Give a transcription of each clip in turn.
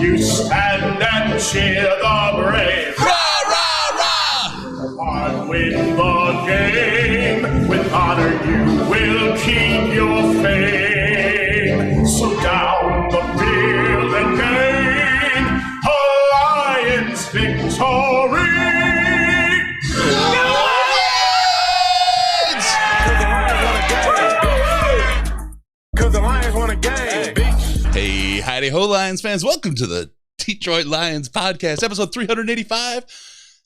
You stand and cheer the brave. Rah, rah, rah! On win the game. With honor you will keep your fame. So down the field and gain a Lions victory. Because the Lions won a game, bitch. Hey, howdy ho, Lions fans. Welcome to the Detroit Lions podcast, episode 385,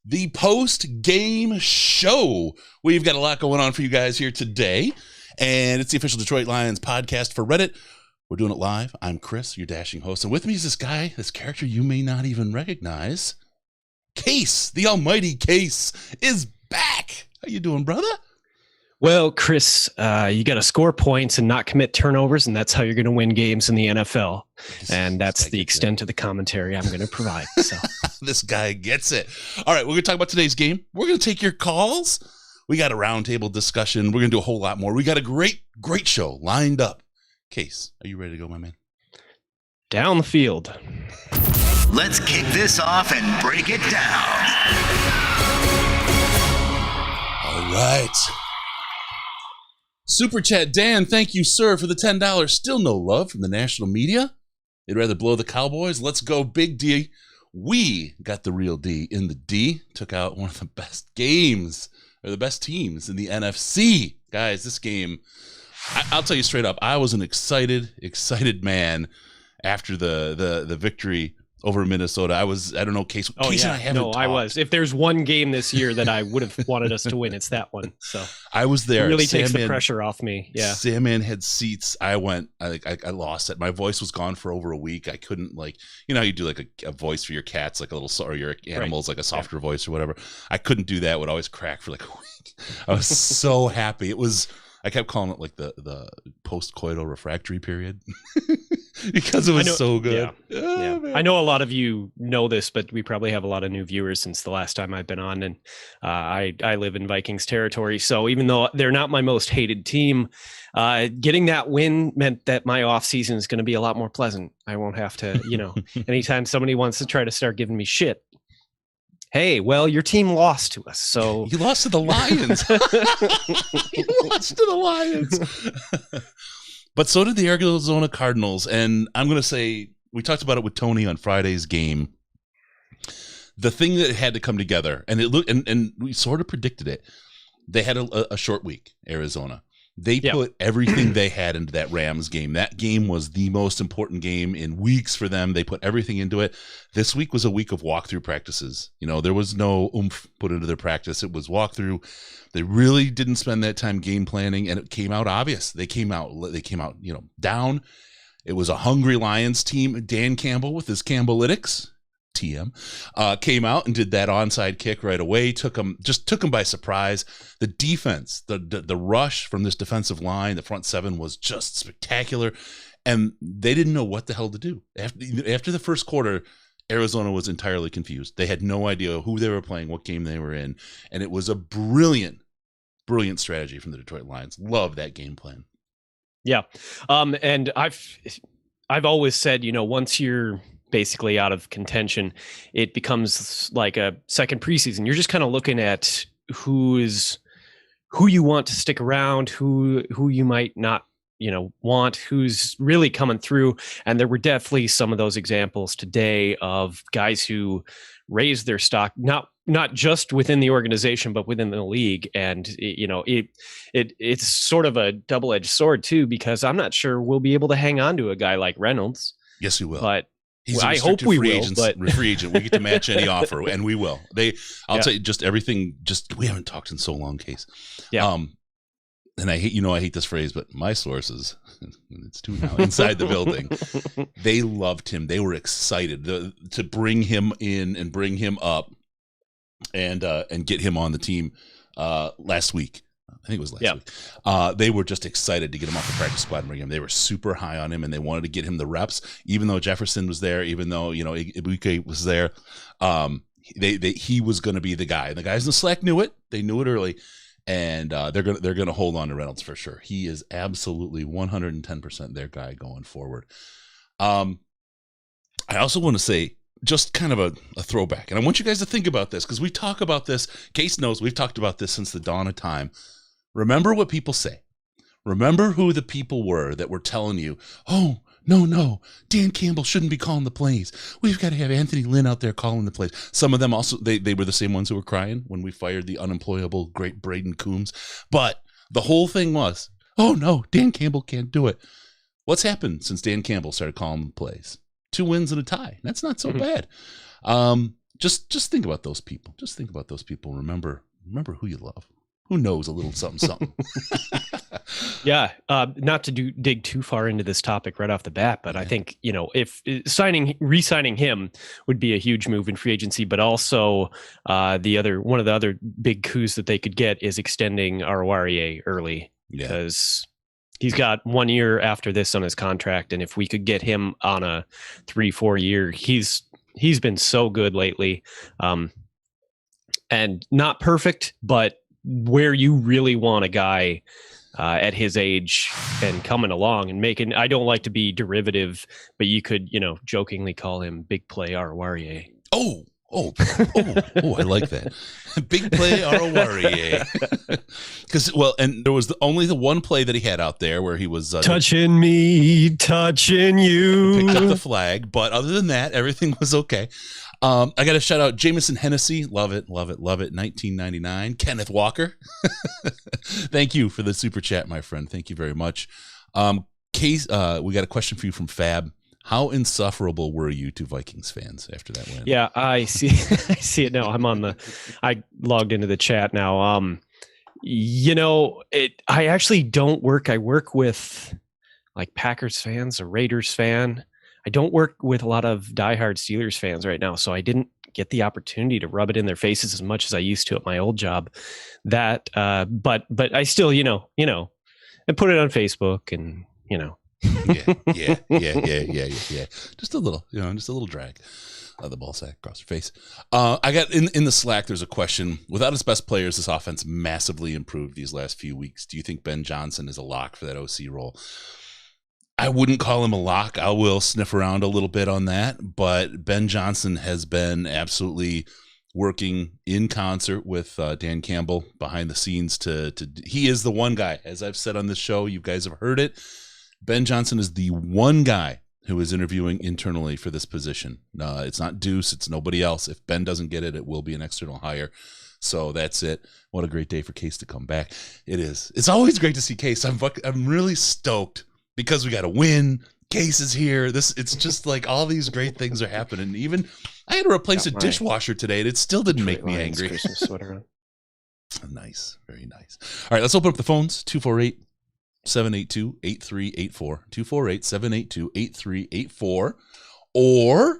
the post-game show. We've got a lot going on for you guys here today, and it's the official Detroit Lions podcast for Reddit. We're doing it live. I'm Chris, your dashing host, and with me is this guy, this character you may not even recognize. Case, the almighty Case, is back. How you doing, brother? Well, Chris, you got to score points and not commit turnovers, and that's how you're going to win games in the NFL. And that's the extent of the commentary I'm going to provide. So this guy gets it. All right, we're going to talk about today's game. We're going to take your calls. We got a roundtable discussion. We're going to do a whole lot more. We got a great show lined up. Case, are you ready to go, my man? Down the field. Let's kick this off and break it down. All right. Super Chat Dan, thank you, sir, for the $10. Still no love from the national media. They'd rather blow the Cowboys. Let's go, Big D. We got the real D in the D. Took out one of the best games, or the best teams in the NFC. Guys, this game, I'll tell you straight up, I was an excited man after the victory over Minnesota. I don't know, Case. Oh, Case yeah. and I haven't No, talked. I was. If there's one game this year that I would have wanted us to win, it's that one. So I was there. it really takes the Sandman- pressure off me. Yeah. Sandman had seats. I lost it. My voice was gone for over a week. I couldn't, like, you know how you do like a voice for your cats, like a little, or your animals, like a softer voice or whatever. I couldn't do that. It would always crack for like a week. I was so happy. I kept calling it like the post-coital refractory period because it was so good. Yeah. Oh, man. I know a lot of you know this, but we probably have a lot of new viewers since the last time I've been on. And I live in Vikings territory. So even though they're not my most hated team, getting that win meant that my off season is going to be a lot more pleasant. I won't have to, anytime somebody wants to try to start giving me shit. Hey, well, your team lost to us, so... You lost to the Lions. You lost to the Lions. But so did the Arizona Cardinals, and I'm going to say, we talked about it with Tony on Friday's game. The thing that had to come together, and it looked, and we sort of predicted it, they had a short week, Arizona. They put everything they had into that Rams game. That game was the most important game in weeks for them. They put everything into it. This week was a week of walkthrough practices. There was no oomph put into their practice. It was walkthrough. They really didn't spend that time game planning, and it came out obvious. They came out, down. It was a hungry Lions team. Dan Campbell with his Campbellytics. TM came out and did that onside kick right away. Took him by surprise. The defense, the rush from this defensive line, the front seven was just spectacular, and they didn't know what the hell to do after the first quarter. Arizona was entirely confused. They had no idea who they were playing, what game they were in, and it was a brilliant strategy from the Detroit Lions. Love that game plan. Yeah, and I've always said, once you're basically out of contention, it becomes like a second preseason. You're just kind of looking at who you want to stick around, who you might not, want, who's really coming through. And there were definitely some of those examples today of guys who raised their stock, not just within the organization, but within the league. And it's sort of a double-edged sword too, because I'm not sure we'll be able to hang on to a guy like Reynolds. Yes, we will. But I hope we will, free agent. We get to match any offer, and we will. I'll tell you, just everything. Just we haven't talked in so long, Case. Yeah. And I hate this phrase, but my sources, it's two now inside the building, they loved him. They were excited to bring him in and bring him up, and get him on the team last week. I think it was last week. They were just excited to get him off the practice squad and bring him. They were super high on him, and they wanted to get him the reps, even though Jefferson was there, even though Ibuike was there. He was going to be the guy. And the guys in the Slack knew it. They knew it early, and they're gonna hold on to Reynolds for sure. He is absolutely 110% their guy going forward. I also want to say, just kind of a throwback, and I want you guys to think about this, because we talk about this. Case knows we've talked about this since the dawn of time. Remember what people say. Remember who the people were that were telling you, oh, no, Dan Campbell shouldn't be calling the plays. We've got to have Anthony Lynn out there calling the plays. Some of them also, they were the same ones who were crying when we fired the unemployable great Braden Coombs. But the whole thing was, oh no, Dan Campbell can't do it. What's happened since Dan Campbell started calling the plays? 2 wins and a tie. That's not so bad. Just think about those people. Just think about those people. Remember who you love. Who knows a little something. Yeah, not to dig too far into this topic right off the bat, but I think, if re-signing him would be a huge move in free agency, but also one of the other big coups that they could get is extending Arouarier early, because he's got 1 year after this on his contract, and if we could get him on a 3-4 year, he's been so good lately, and not perfect, but where you really want a guy at his age and coming along and making, I don't like to be derivative, but you could, jokingly call him Big Play Arouarier. Oh, I like that. Big Play Arouarier. And there was only the one play that he had out there where he was touching me, touching you. Picked up the flag, but other than that, everything was okay. I got to shout out Jameson Hennessy. Love it. 1999. Kenneth Walker. Thank you for the super chat, my friend. Thank you very much. Case, we got a question for you from Fab. How insufferable were you to Vikings fans after that win? Yeah, I see. I see it now. I logged into the chat now. I actually don't work. I work with like Packers fans, a Raiders fan. I don't work with a lot of diehard Steelers fans right now, so I didn't get the opportunity to rub it in their faces as much as I used to at my old job. But I still, and put it on Facebook, and yeah. Just a little drag of the ball sack across your face. I got in the Slack. There's a question. Without his best players, this offense massively improved these last few weeks. Do you think Ben Johnson is a lock for that OC role? I wouldn't call him a lock. I will sniff around a little bit on that, but Ben Johnson has been absolutely working in concert with Dan Campbell behind the scenes. He is the one guy, as I've said on this show, you guys have heard it. Ben Johnson is the one guy who is interviewing internally for this position. It's not Deuce. It's nobody else. If Ben doesn't get it, it will be an external hire. So that's it. What a great day for Case to come back. It is. It's always great to see Case. I'm really stoked. Because we got to win, Case is here. It's just like all these great things are happening. Even I had to replace a dishwasher today, and it still didn't make me angry. Christmas sweater on. Nice, very nice. All right, let's open up the phones. 248-782-8384. 248-782-8384. Or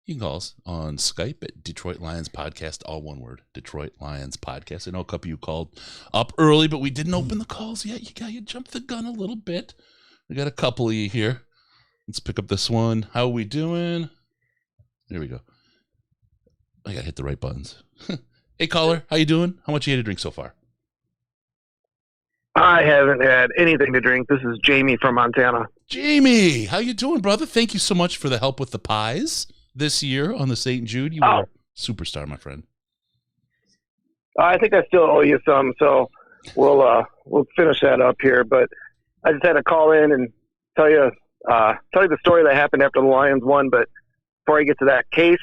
you can call us on Skype at Detroit Lions Podcast, all one word, Detroit Lions Podcast. I know a couple of you called up early, but we didn't open the calls yet. You jumped the gun a little bit. We got a couple of you here. Let's pick up this one. How are we doing? There we go. I gotta hit the right buttons. Hey, caller, how you doing? How much you had to drink so far? I haven't had anything to drink. This is Jamie from Montana. Jamie, how you doing, brother? Thank you so much for the help with the pies this year on the St. Jude. You were a superstar, my friend. I think I still owe you some, so we'll finish that up here. But I just had to call in and tell you the story that happened after the Lions won. But before I get to that case,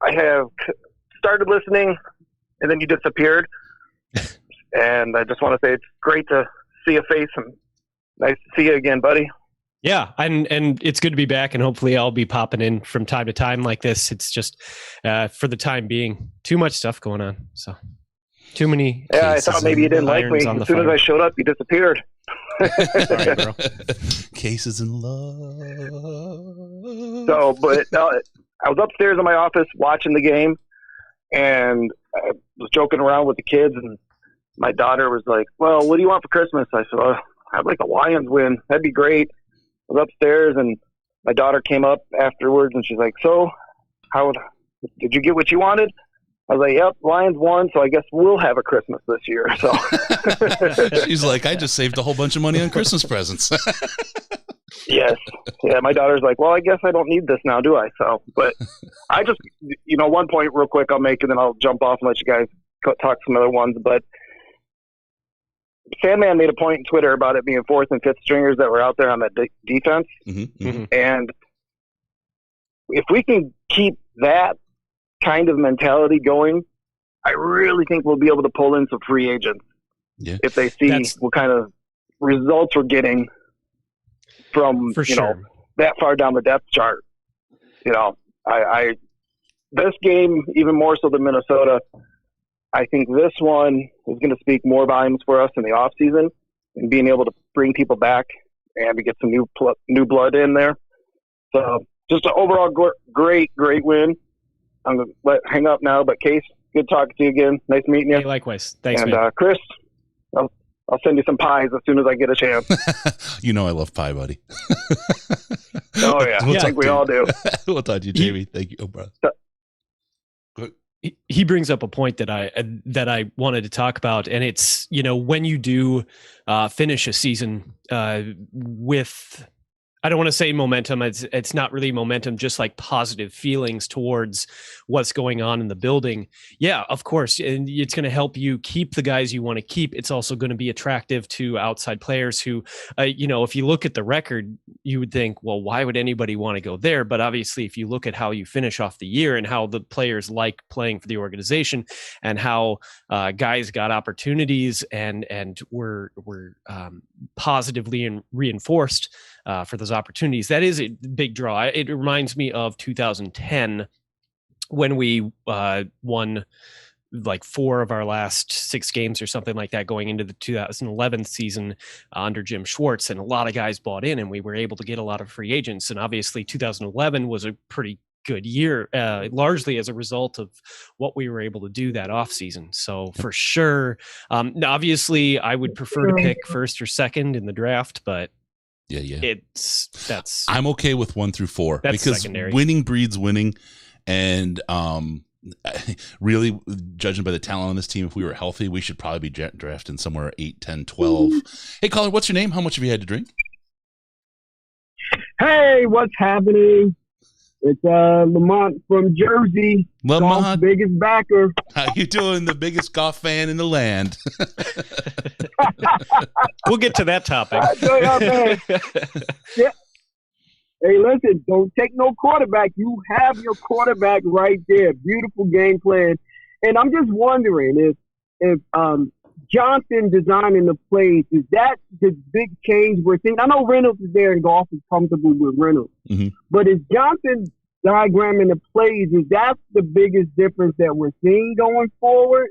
I have started listening, and then you disappeared. And I just want to say it's great to see a face, and nice to see you again, buddy. Yeah, and it's good to be back, and hopefully I'll be popping in from time to time like this. It's just for the time being, too much stuff going on. So too many. Yeah, I thought maybe you didn't like me. As soon as I showed up, you disappeared. Sorry, bro. Cases in love. So, but I was upstairs in my office watching the game, and I was joking around with the kids, and my daughter was like, "Well, what do you want for Christmas?" I said, "I'd like the Lions win. That'd be great." I was upstairs, and my daughter came up afterwards, and she's like, "So, did you get what you wanted?" I was like, "Yep, Lions won, so I guess we'll have a Christmas this year." So she's like, "I just saved a whole bunch of money on Christmas presents." Yes. Yeah, my daughter's like, well, I guess I don't need this now, do I? So, but I just, one point real quick I'll make, and then I'll jump off and let you guys talk some other ones. But Sandman made a point in Twitter about it being fourth and fifth stringers that were out there on that defense. Mm-hmm, mm-hmm. And if we can keep that kind of mentality going, I really think we'll be able to pull in some free agents. Yeah. If they see what kind of results we're getting from, that far down the depth chart. I this game, even more so than Minnesota, I think this one is going to speak more volumes for us in the off season and being able to bring people back and to get some new blood in there. So just an overall great win. I'm going to hang up now, but Case, good talking to you again. Nice meeting you. Hey, likewise. Thanks, and, man. Chris, I'll send you some pies as soon as I get a chance. I love pie, buddy. Oh, yeah. I think we all do. We'll talk to you, Jamie. Thank you, brother. He brings up a point that I wanted to talk about, and it's, when you do finish a season with, I don't want to say momentum. It's not really momentum, just like positive feelings towards what's going on in the building. Yeah, of course. And it's going to help you keep the guys you want to keep. It's also going to be attractive to outside players who, if you look at the record, you would think, well, why would anybody want to go there? But obviously, if you look at how you finish off the year and how the players like playing for the organization and how guys got opportunities and were positively reinforced for those opportunities, that is a big draw. It reminds me of 2010 when we won like 4 of our last 6 games or something like that going into the 2011 season under Jim Schwartz, and a lot of guys bought in and we were able to get a lot of free agents. And obviously 2011 was a pretty good year, largely as a result of what we were able to do that offseason. So for sure, obviously I would prefer to pick first or second in the draft, but yeah, that's I'm okay with 1 through 4 because secondary. Winning breeds winning, and really, judging by the talent on this team, if we were healthy, we should probably be drafting somewhere 8, 10, 12. Hey, caller, what's your name? How much have you had to drink? Hey, what's happening? It's Lamont from Jersey. Lamont, biggest backer. How you doing? The biggest golf fan in the land. We'll get to that topic. Yeah. Hey, listen, don't take no quarterback. You have your quarterback right there. Beautiful game plan. And I'm just wondering if Johnson designing the plays, is that the big change we're seeing? I know Reynolds is there and Goff is comfortable with Reynolds. Mm-hmm. But is Johnson diagramming the plays, is that the biggest difference that we're seeing going forward?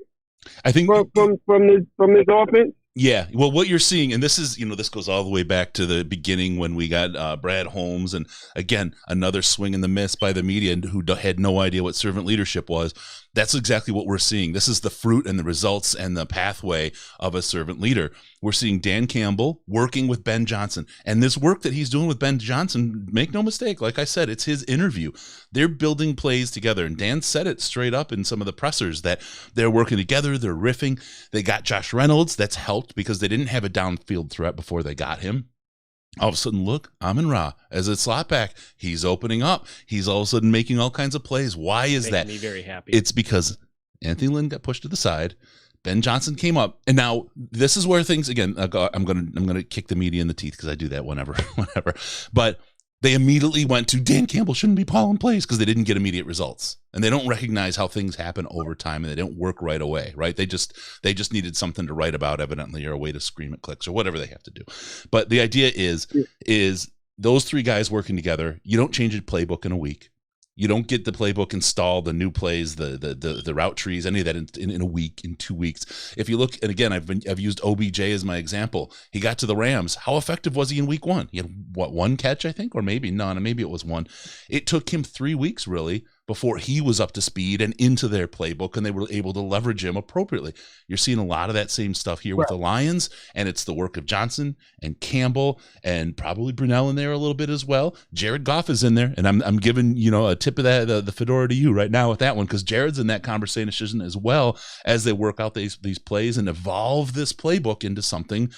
I think from this offense? Yeah, well, what you're seeing, and this is, this goes all the way back to the beginning when we got Brad Holmes, and again, another swing and the miss by the media who had no idea what servant leadership was. That's exactly what we're seeing. This is the fruit and the results and the pathway of a servant leader. We're seeing Dan Campbell working with Ben Johnson, and this work that he's doing with Ben Johnson, make no mistake, like I said, it's his interview. They're building plays together, and Dan said it straight up in some of the pressers that they're working together, they're riffing. They got Josh Reynolds, that's helped because they didn't have a downfield threat before they got him. All of a sudden, look, Amon-Ra as a slot back, he's opening up. He's all of a sudden making all kinds of plays. Why is that? Me very happy. It's because Anthony Lynn got pushed to the side. Ben Johnson came up, and now this is where things again. I'm gonna kick the media in the teeth because I do that whenever. But they immediately went to Dan Campbell shouldn't be calling plays because they didn't get immediate results, and they don't recognize how things happen over time, and they don't work right away. Right? They just needed something to write about, evidently, or a way to scream at clicks or whatever they have to do. But the idea is those 3 guys working together. You don't change a playbook in a week. You don't get the playbook installed, the new plays, the route trees, any of that in a week, in 2 weeks. If you look, and again, I've used OBJ as my example. He got to the Rams. How effective was he in week 1? He had 1 catch, I think, or maybe none, maybe it was 1. It took him 3 weeks really before he was up to speed and into their playbook, and they were able to leverage him appropriately. You're seeing a lot of that same stuff here with the Lions, and it's the work of Johnson and Campbell and probably Brunell in there a little bit as well. Jared Goff is in there, and I'm giving a tip of that the fedora to you right now with that one, because Jared's in that conversation as well as they work out these plays and evolve this playbook into something.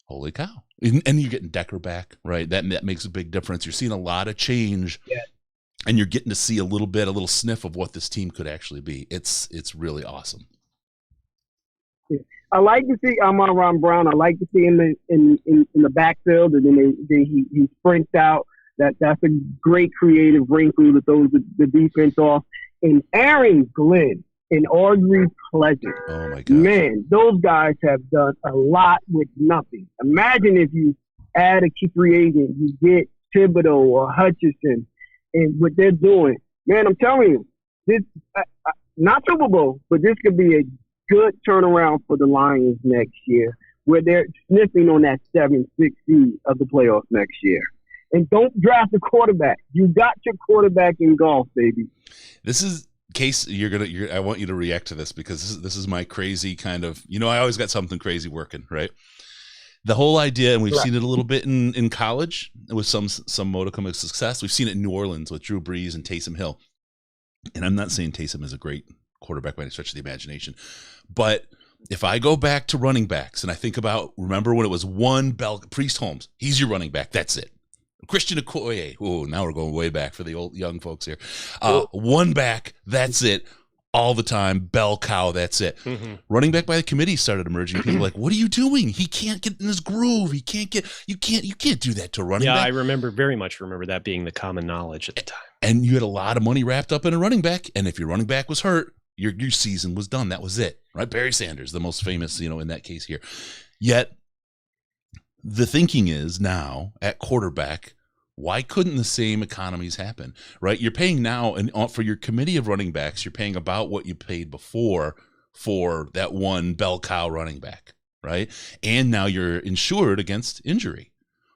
Holy cow. And you're getting Decker back, right? That makes a big difference. You're seeing a lot of change, and you're getting to see a little sniff of what this team could actually be. It's really awesome. I like to see Amon-Ra Brown. I like to see him in the backfield, and then he sprints out. That's a great creative wrinkle that throws the defense off. And Aaron Glenn and Audrey Pleasant. Oh my God, man, those guys have done a lot with nothing. Imagine if you add a key free agent, you get Thibodeau or Hutchinson, and what they're doing. Man, I'm telling you, this not Super Bowl, but this could be a good turnaround for the Lions next year, where they're sniffing on that 7-6 seed of the playoffs next year. And don't draft a quarterback. You got your quarterback in golf, baby. This is Case. I want you to react to this, because this is my crazy kind of. I always got something crazy working, right? The whole idea, and we've seen it a little bit in college with some modicum of success. We've seen it in New Orleans with Drew Brees and Taysom Hill. And I'm not saying Taysom is a great quarterback by any stretch of the imagination, but if I go back to running backs and I think about, remember when it was one Priest Holmes, he's your running back, that's it. Christian Okoye, oh, now we're going way back for the old young folks here. One back, that's it, all the time, bell cow, that's it. Mm-hmm. Running back by the committee started emerging. People were like, what are you doing? He can't get in his groove. You can't do that to running back. Yeah, I very much remember that being the common knowledge at the time. And you had a lot of money wrapped up in a running back, and if your running back was hurt, your season was done. That was it, right? Barry Sanders, the most famous, in that case here. Yet the thinking is now at quarterback, why couldn't the same economies happen, right? You're paying now, and for your committee of running backs, you're paying about what you paid before for that one bell cow running back, right? And now you're insured against injury.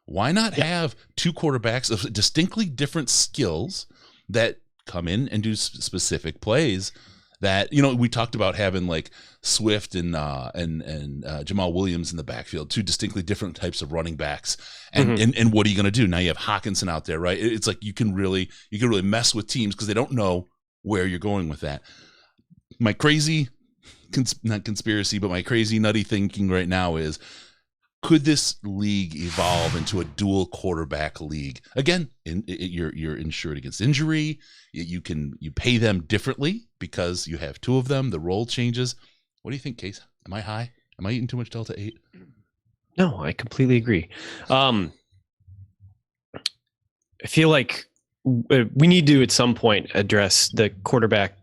Why not have two quarterbacks of distinctly different skills that come in and do specific plays? That, we talked about having like Swift and Jamal Williams in the backfield, two distinctly different types of running backs. And what are you going to do? Now you have Hawkinson out there, right? It's like you can really mess with teams because they don't know where you're going with that. My crazy, not conspiracy, but my crazy nutty thinking right now is, could this league evolve into a dual quarterback league? Again, you're insured against injury. You pay them differently because you have two of them. The role changes. What do you think, Case? Am I high? Am I eating too much Delta 8? No, I completely agree. I feel like we need to at some point address the quarterback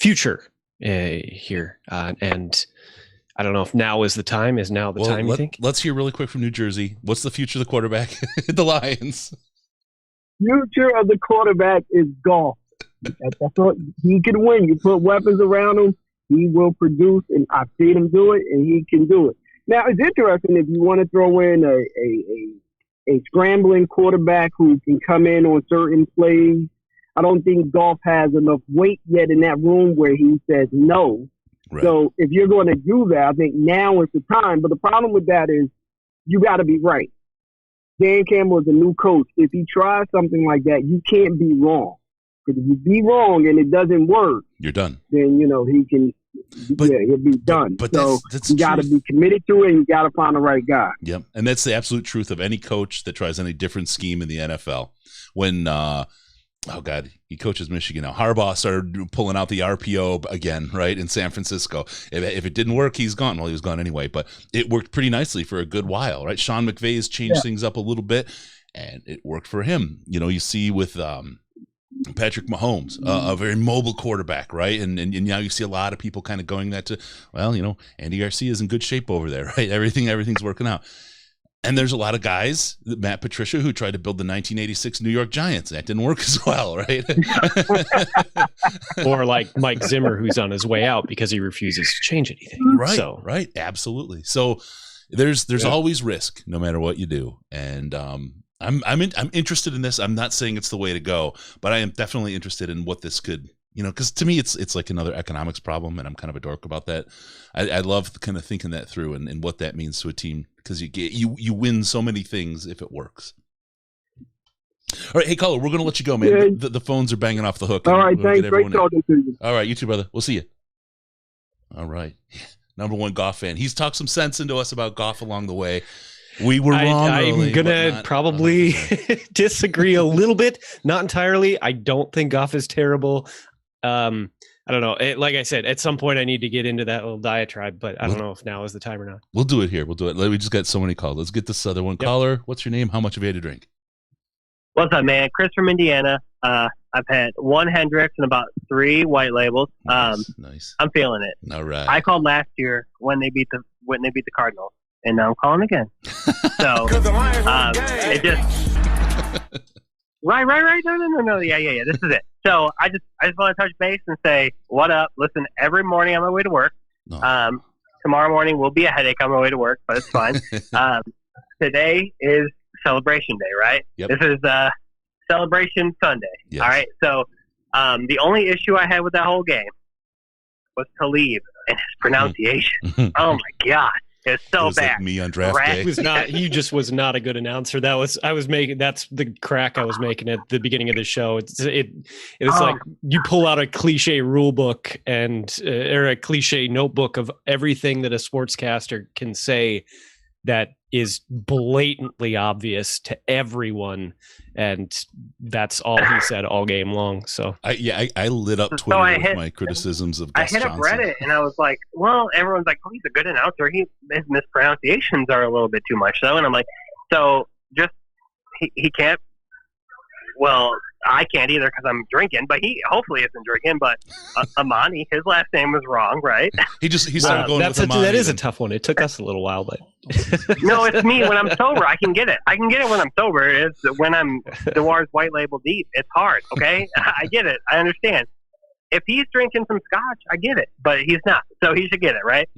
future here, and I don't know if now is the time. Is now the time, you think? Let's hear really quick from New Jersey. What's the future of the quarterback at the Lions? Future of the quarterback is golf. That's what he can win. You put weapons around him, he will produce, and I've seen him do it, and he can do it. Now, it's interesting if you want to throw in a scrambling quarterback who can come in on certain plays. I don't think golf has enough weight yet in that room where he says no. Right. So if you're going to do that, I think now is the time. But the problem with that is you got to be right. Dan Campbell is a new coach. If he tries something like that, you can't be wrong. Because if you be wrong and it doesn't work, you're done. Then, he can, he'll be done. But so that's you got to be committed to it, and you got to find the right guy. Yep. And that's the absolute truth of any coach that tries any different scheme in the NFL. When, oh God, he coaches Michigan now. Harbaugh started pulling out the RPO again, right, in San Francisco. If it didn't work, he's gone. Well, he was gone anyway, but it worked pretty nicely for a good while, right? Sean McVay's changed things up a little bit, and it worked for him. You see with Patrick Mahomes, a very mobile quarterback, right? And now you see a lot of people kind of going that to, well, Andy Garcia is in good shape over there, right? Everything's working out. And there's a lot of guys, Matt Patricia, who tried to build the 1986 New York Giants. That didn't work as well, right? Or like Mike Zimmer, who's on his way out because he refuses to change anything. Right, right, absolutely. So there's always risk, no matter what you do. And I'm interested in this. I'm not saying it's the way to go, but I am definitely interested in what this could. Because to me, it's like another economics problem, and I'm kind of a dork about that. I love kind of thinking that through and what that means to a team, because you win so many things if it works. All right, hey, caller, we're going to let you go, man. The phones are banging off the hook. All right, thanks. Great talking to you. All right, you too, brother. We'll see you. All right. Number one golf fan. He's talked some sense into us about golf along the way. We were wrong. I'm gonna probably disagree a little bit, not entirely. I don't think Goff is terrible. I don't know. Like I said, at some point I need to get into that little diatribe, but I don't know if now is the time or not. We'll do it here. We'll do it. We just got so many calls. Let's get this other one. Yep. Caller, what's your name? How much have you had to drink? What's up, man? Chris from Indiana. I've had one Hendrix and about 3 white labels. Nice. I'm feeling it. All right. I called last year when they beat the Cardinals, and now I'm calling again. So it just right. No. Yeah. This is it. So I just want to touch base and say what up. Listen, every morning on my way to work. No. Tomorrow morning will be a headache on my way to work, but it's fine. Today is Celebration Day, right? Yep. This is Celebration Sunday. Yes. All right. So the only issue I had with that whole game was Talib and his pronunciation. Oh my God. It's so bad. Like me on draft day. He just was not a good announcer. That's the crack I was making at the beginning of the show. It was like you pull out a cliche rule book or a cliche notebook of everything that a sportscaster can say that is blatantly obvious to everyone, and that's all he said all game long. So I lit up Twitter with my criticisms of Gus Johnson. I hit up Reddit and I was like, well, everyone's like, oh, he's a good announcer. His mispronunciations are a little bit too much though. And I'm like, so just he can't. Well, I can't either because I'm drinking, but he hopefully isn't drinking. But Amani, his last name was wrong, right? He started going with Amani. That is a tough one. It took us a little while, but no, it's me when I'm sober. I can get it. I can get it when I'm sober. It's when I'm Dewar's white label deep. It's hard. Okay, I get it. I understand. If he's drinking some scotch, I get it, but he's not, so he should get it right.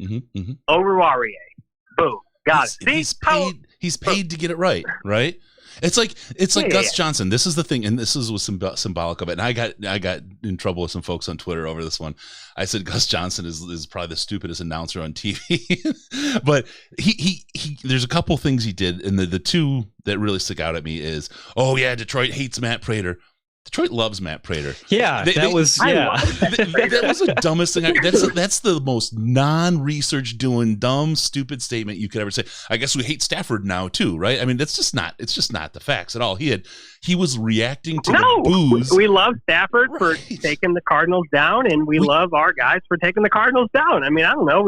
Oruwariye, boom, got it. He's paid to get it right. It's like Gus Johnson. This is the thing, and this was symbolic of it. And I got in trouble with some folks on Twitter over this one. I said Gus Johnson is probably the stupidest announcer on TV. But he there's a couple things he did, and the two that really stick out at me is, oh yeah, Detroit hates Matt Prater. Detroit loves Matt Prater. Yeah, that was the dumbest thing. That's the most non-research doing dumb, stupid statement you could ever say. I guess we hate Stafford now too, right? I mean, it's just not the facts at all. He was reacting to the boos. We love Stafford for taking the Cardinals down, and we love our guys for taking the Cardinals down. I mean, I don't know.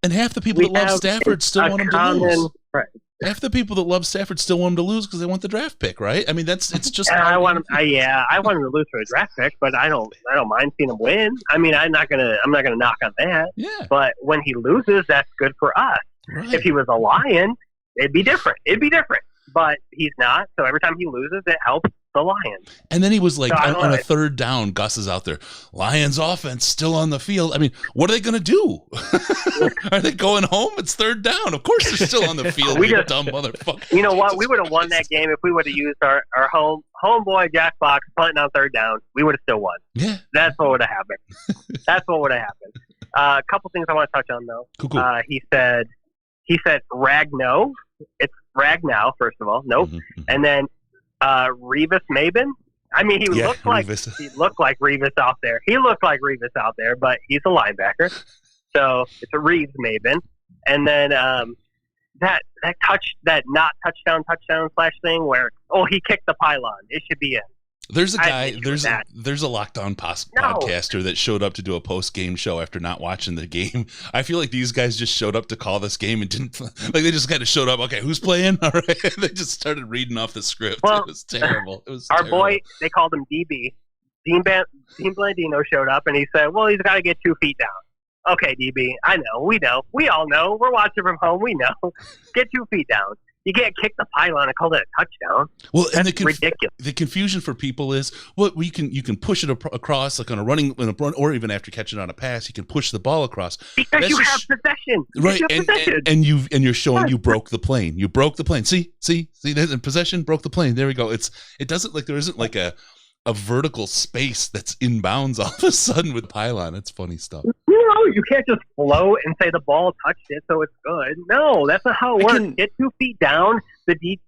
And half the people that love Stafford still want him to lose. Right. Half the people that love Stafford still want him to lose because they want the draft pick, right? I mean, it's just. I want him. I want him to lose for a draft pick, but I don't mind seeing him win. I mean, I'm not gonna knock on that. Yeah. But when he loses, that's good for us. Right. If he was a Lion, it'd be different. But he's not. So every time he loses, it helps the Lions. And then he was like, on a third down, Gus is out there. Lions offense still on the field. I mean, what are they going to do? Are they going home? It's third down. Of course they're still on the field. Dumb motherfucker. You know what? We would have won that game if we would have used our homeboy Jack Fox punting on third down. We would have still won. Yeah. That's what would have happened. A couple things I want to touch on, though. Cool. He said Ragno. It's Ragnow, first of all. Nope. And then Revis Maben. I mean, he looked like Revis out there. He looked like Revis out there, but he's a linebacker. So it's a Reeves Maben. And then that not touchdown slash thing where he kicked the pylon. It should be in. There's a guy. There's a Locked On podcaster that showed up to do a post game show after not watching the game. I feel like these guys just showed up to call this game and didn't like. They just kind of showed up. Okay, who's playing? All right, they just started reading off the script. Well, it was terrible. Our boy, they called him DB. Dean Blandino showed up and he said, "Well, he's got to get 2 feet down." Okay, DB, I know, we know, we all know. We're watching from home. We know. Get 2 feet down. You can't kick the pylon and call that a touchdown. Well, that's and ridiculous. The confusion for people is, you can push it across like on a run, or even after catching on a pass, you can push the ball across because you have possession, right? And you're showing you broke the plane. You broke the plane. See, in possession broke the plane. There we go. It doesn't like there isn't like a vertical space that's inbounds all of a sudden with pylon. It's funny stuff. You can't just float and say the ball touched it, so it's good. No, that's not how it works. Get 2 feet down. The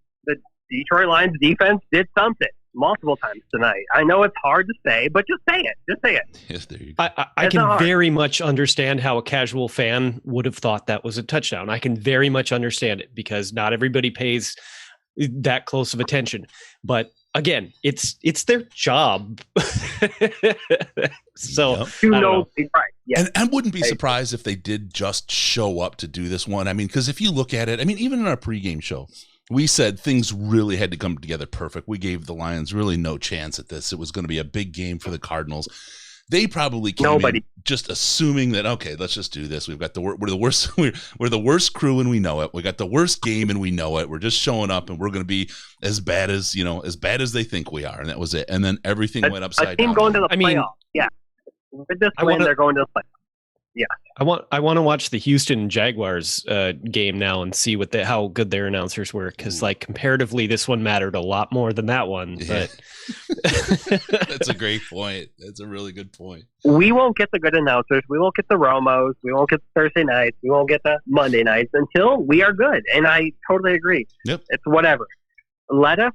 Detroit Lions defense did something. multiple times tonight. I know it's hard to say, but just say it. Just say it. Yes, there you go. I can very much understand how a casual fan would have thought that was a touchdown. I can very much understand it because not everybody pays that close of attention. But again, it's their job. So you know, right? Yeah. And I wouldn't be surprised if they did just show up to do this one. I mean, because if you look at it, I mean, even in our pregame show, we said things really had to come together perfect. We gave the Lions really no chance at this. It was going to be a big game for the Cardinals. They probably came in just assuming that, okay, let's just do this. We've got we're the worst. We're the worst crew and we know it. We got the worst game and we know it. We're just showing up and we're going to be as bad as they think we are. And that was it. And then everything went upside down. A team going to the playoffs. Yeah. With this win, they're going to the playoffs. Yeah. I want to watch the Houston Jaguars game now and see how good their announcers were, because like comparatively this one mattered a lot more than that one. Yeah. But that's a great point. That's a really good point. We won't get the good announcers. We won't get the Romos. We won't get the Thursday nights. We won't get the Monday nights until we are good. And I totally agree. Yep. It's whatever. Let us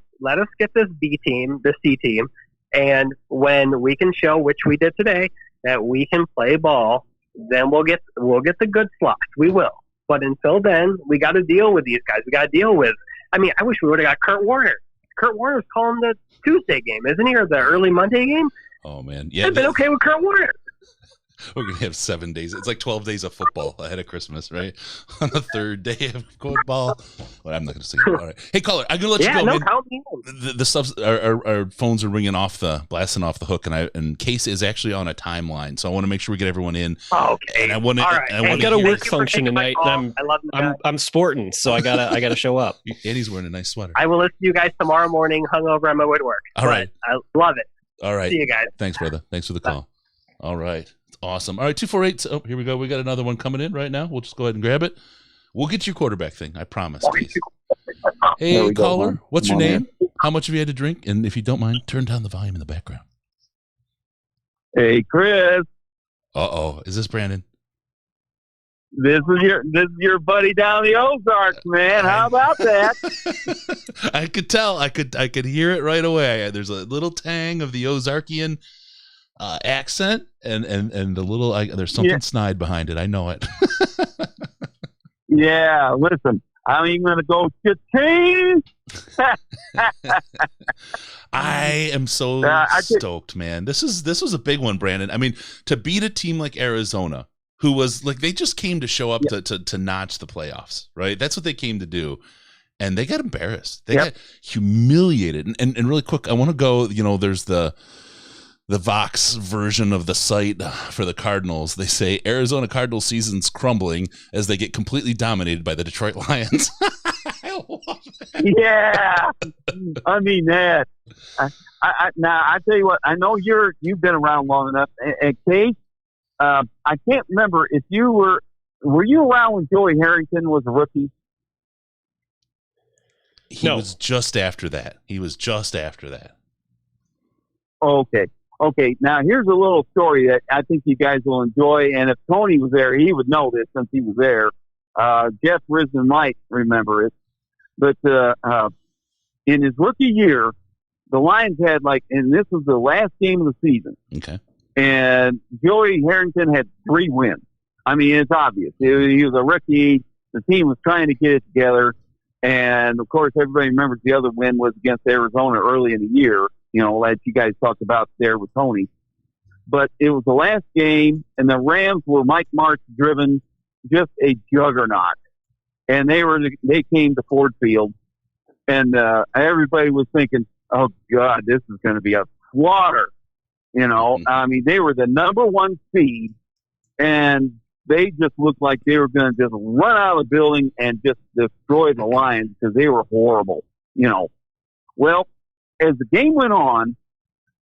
get this B team, the C team, and when we can show, which we did today, that we can play ball, then we'll get the good slots. We will. But until then, we got to deal with these guys. We got to deal with. I mean, I wish we would have got Kurt Warner. Kurt Warner's calling the Tuesday game, isn't he, or the early Monday game? Oh man, yeah. I've been okay with Kurt Warner. We're going to have 7 days. It's like 12 days of football ahead of Christmas, right? On the third day of football. Well, I'm not going to say it. All right. Hey, caller, I'm going to let you go. Count me in. The stuff, our phones are blasting off the hook, and Case is actually on a timeline, so I want to make sure we get everyone in. Okay. And I want to. All right. I got a work function tonight, and I love I'm sporting, so I gotta show up. And he's wearing a nice sweater. I will listen to you guys tomorrow morning, hungover on my way to work. All right. I love it. All right. See you guys. Thanks, brother. Thanks for the call. All right. Awesome. All right, 248. Oh, here we go. We got another one coming in right now. We'll just go ahead and grab it. We'll get your quarterback thing. I promise. Hey, caller, what's your name? How much have you had to drink? And if you don't mind, turn down the volume in the background. Hey, Chris. Uh-oh. Is this Brandon? This is your buddy down the Ozarks, man. How about that? I could tell. I could hear it right away. There's a little tang of the Ozarkian accent and the little there's something snide behind it. I know it. Yeah, listen, I'm even gonna go cha-ching. I am so stoked, man. This was a big one, Brandon. I mean, to beat a team like Arizona, who was like, they just came to show up to notch the playoffs, right? That's what they came to do. And they got embarrassed. They got humiliated. And really quick, I want to go, there's the Vox version of the site for the Cardinals. They say Arizona Cardinals season's crumbling as they get completely dominated by the Detroit Lions. I love that. Yeah, I mean that. Now I tell you what. I know you've been around long enough. And Case, I can't remember if you were you around when Joey Harrington was a rookie? He was just after that. Okay, now here's a little story that I think you guys will enjoy, and if Tony was there, he would know this since he was there. Jeff Risman might remember it, but in his rookie year, the Lions had and this was the last game of the season. Okay. And Joey Harrington had 3 wins. I mean, it's obvious. He was a rookie. The team was trying to get it together, and of course, everybody remembers the other win was against Arizona early in the year. Like you guys talked about there with Tony. But it was the last game, and the Rams were Mike Martz driven, just a juggernaut. And they came to Ford Field, and everybody was thinking, oh, God, this is going to be a slaughter. I mean, they were the number 1 seed, and they just looked like they were going to just run out of the building and just destroy the Lions because they were horrible, Well, as the game went on,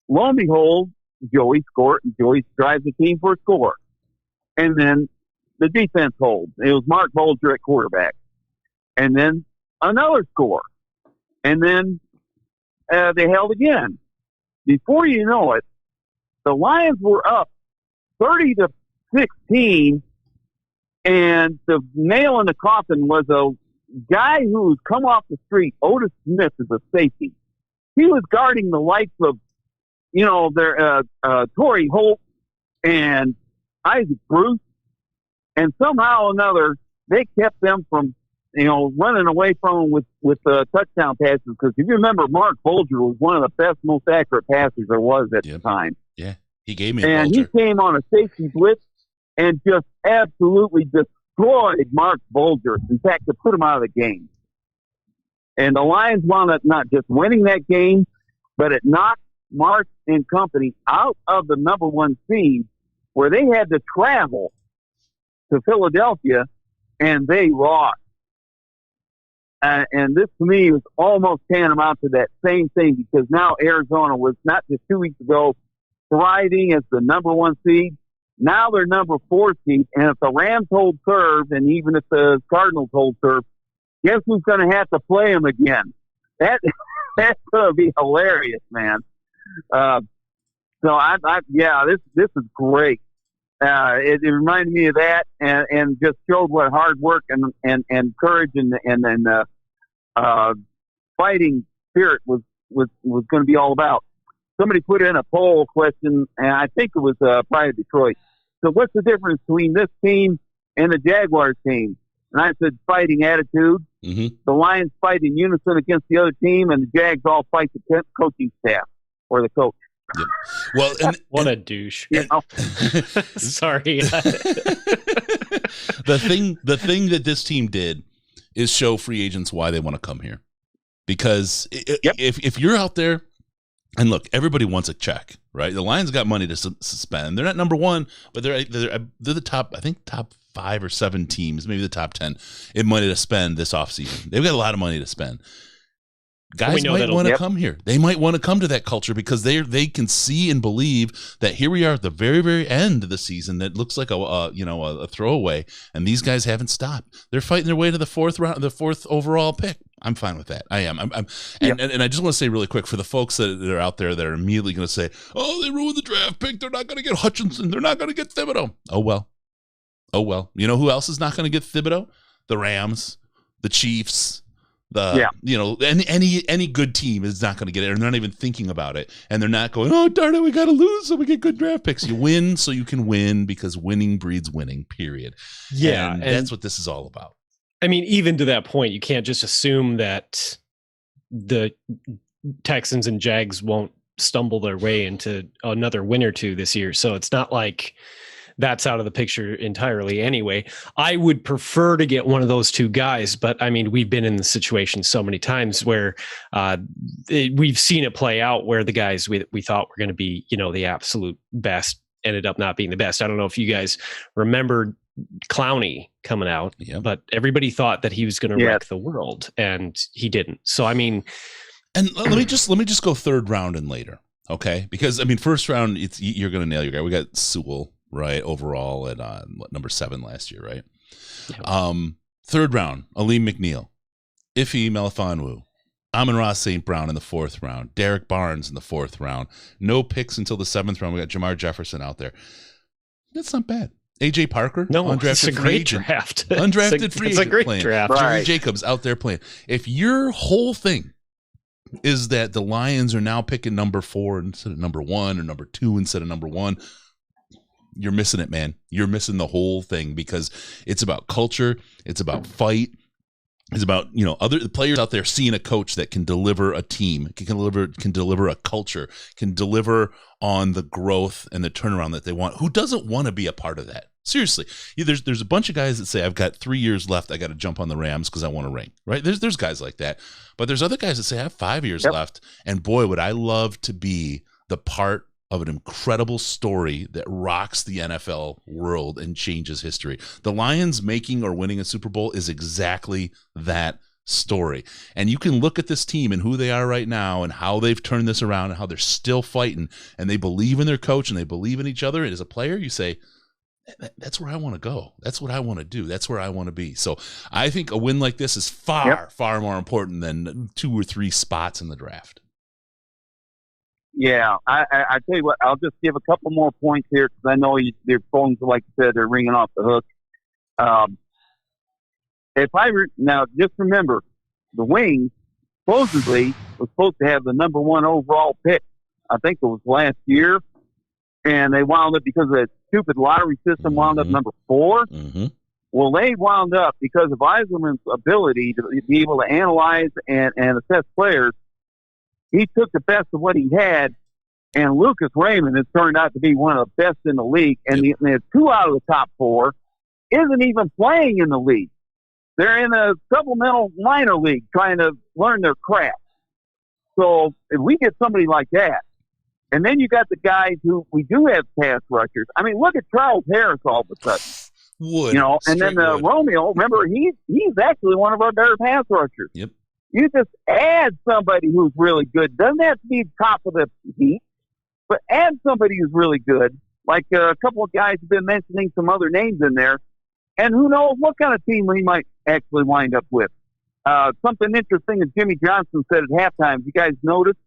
lo and behold, Joey scored, and Joey drives the team for a score. And then the defense holds. It was Mark Bolger at quarterback. And then another score. And then they held again. Before you know it, the Lions were up 30-16, and the nail in the coffin was a guy who's come off the street. Otis Smith is a safety. he was guarding the likes of, their Torrey Holt and Isaac Bruce, and somehow or another they kept them from, running away from him with touchdown passes. Because if you remember, Mark Bolger was one of the best, most accurate passers there was at the time. Yeah, he gave me a and Bolger. He came on a safety blitz and just absolutely destroyed Mark Bolger. In fact, to put him out of the game. And the Lions wound up not just winning that game, but it knocked Mark and company out of the number 1 seed, where they had to travel to Philadelphia, and they lost. And this, to me, was almost tantamount to that same thing, because now Arizona was not just 2 weeks ago thriving as the number 1 seed. Now they're number 4 seed, and if the Rams hold serve, and even if the Cardinals hold serve, guess who's going to have to play them again? That's going to be hilarious, man. This is great. It reminded me of that, and just showed what hard work and courage and fighting spirit was going to be all about. Somebody put in a poll question, and I think it was probably Detroit. So what's the difference between this team and the Jaguars team? And I said fighting attitude. Mm-hmm. The Lions fight in unison against the other team, and the Jags all fight the coaching staff or the coach. Yep. Well, what a douche. Sorry. The thing that this team did is show free agents why they want to come here. Because if you're out there, and look, everybody wants a check, right? The Lions got money to spend. They're not number 1, but they're the top, I think, top 5 or 7 teams, maybe the top 10 in money to spend this offseason. They've got a lot of money to spend. Guys might want to come here. They might want to come to that culture because they can see and believe that here we are at the very, very end of the season. That looks like a throwaway, and these guys haven't stopped. They're fighting their way to the 4th overall pick. I'm fine with that. I am. And I just want to say really quick for the folks that are out there that are immediately going to say, "Oh, they ruined the draft pick. They're not going to get Hutchinson. They're not going to get Thibodeau." Oh well. You know who else is not going to get Thibodeau? The Rams, the Chiefs. Any good team is not going to get it, and they're not even thinking about it, and they're not going, "Oh darn it, we got to lose so we get good draft picks." You win so you can win, because winning breeds winning. Period. Yeah, and that's what this is all about. I mean, even to that point, you can't just assume that the Texans and Jags won't stumble their way into another win or two this year. So it's not like that's out of the picture entirely anyway. I would prefer to get one of those 2 guys, but I mean, we've been in the situation so many times where we've seen it play out where the guys we thought were going to be, the absolute best ended up not being the best. I don't know if you guys remember Clowney coming out, but everybody thought that he was going to wreck the world, and he didn't. So, I mean, and let me just go 3rd round and later. Okay. Because I mean, 1st round, you're going to nail your guy. We got Sewell, right, overall at number 7 last year, right? Yep. 3rd round, Aleem McNeil, Ife Melifonwu, Amon-Ra St. Brown in the 4th round, Derek Barnes in the 4th round. No picks until the 7th round. We got Jamar Jefferson out there. That's not bad. AJ Parker, it's a great draft. Undrafted free agent, it's a great playing. draft. Jerry Jacobs out there playing. If your whole thing is that the Lions are now picking number 4 instead of number 1, or number 2 instead of number 1, you're missing it, man. You're missing the whole thing, because it's about culture. It's about fight. It's about, other players out there seeing a coach that can deliver a team, can deliver a culture, can deliver on the growth and the turnaround that they want. Who doesn't want to be a part of that? Seriously, there's a bunch of guys that say, "I've got 3 years left. I got to jump on the Rams because I want a ring." Right? There's guys like that, but there's other guys that say, "I have 5 years left, and boy, would I love to be the part of an incredible story that rocks the NFL world and changes history." The Lions making or winning a Super Bowl is exactly that story. And you can look at this team and who they are right now and how they've turned this around and how they're still fighting, and they believe in their coach and they believe in each other. And as a player, you say, that's where I want to go. That's what I want to do. That's where I want to be. So I think a win like this is far more important than 2 or 3 spots in the draft. Yeah, I tell you what, I'll just give a couple more points here, because I know your phones, like you said, they're ringing off the hook. Now, just remember, the Wings supposedly was supposed to have the number 1 overall pick. I think it was last year. And they wound up, because of that stupid lottery system, wound up number 4. Mm-hmm. Well, they wound up, because of Eiselman's ability to be able to analyze and assess players, he took the best of what he had, and Lucas Raymond has turned out to be one of the best in the league. And the 2 out of the top 4 isn't even playing in the league. They're in a supplemental minor league trying to learn their craft. So if we get somebody like that, and then you got the guys who we do have pass rushers. I mean, look at Charles Harris all of a sudden. And then Romeo, remember, he's actually one of our better pass rushers. Yep. You just add somebody who's really good. Doesn't have to be top of the heap, but add somebody who's really good. Like a couple of guys have been mentioning some other names in there. And who knows what kind of team we might actually wind up with. Something interesting that Jimmy Johnson said at halftime. You guys noticed?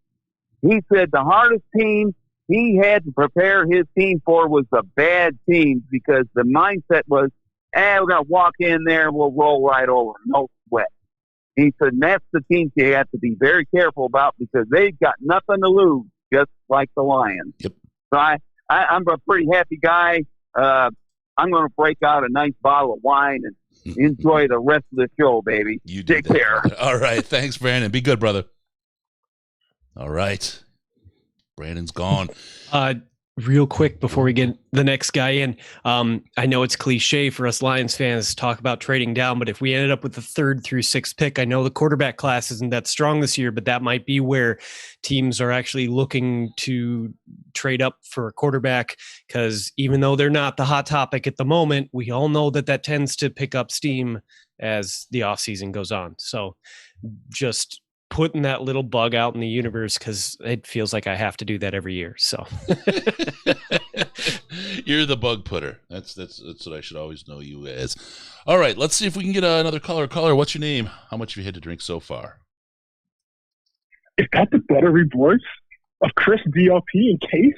He said the hardest team he had to prepare his team for was the bad teams, because the mindset was, we're going to walk in there and we'll roll right over. No sweat. He said, and that's the teams you have to be very careful about, because they've got nothing to lose, just like the Lions. Yep. So I'm a pretty happy guy. I'm going to break out a nice bottle of wine and enjoy the rest of the show, baby. You take care. Brother. All right. Thanks, Brandon. Be good, brother. All right. Brandon's gone. Real quick before we get the next guy in, I know it's cliche for us Lions fans to talk about trading down, but if we ended up with the 3rd through 6th pick, I know the quarterback class isn't that strong this year, but that might be where teams are actually looking to trade up for a quarterback, because even though they're not the hot topic at the moment, we all know that tends to pick up steam as the offseason goes on. So just putting that little bug out in the universe, because it feels like I have to do that every year. So you're the bug putter. That's what I should always know you as. All right, let's see if we can get another caller. Caller, what's your name? How much have you had to drink so far? Is that the buttery voice of Chris DLP in Case?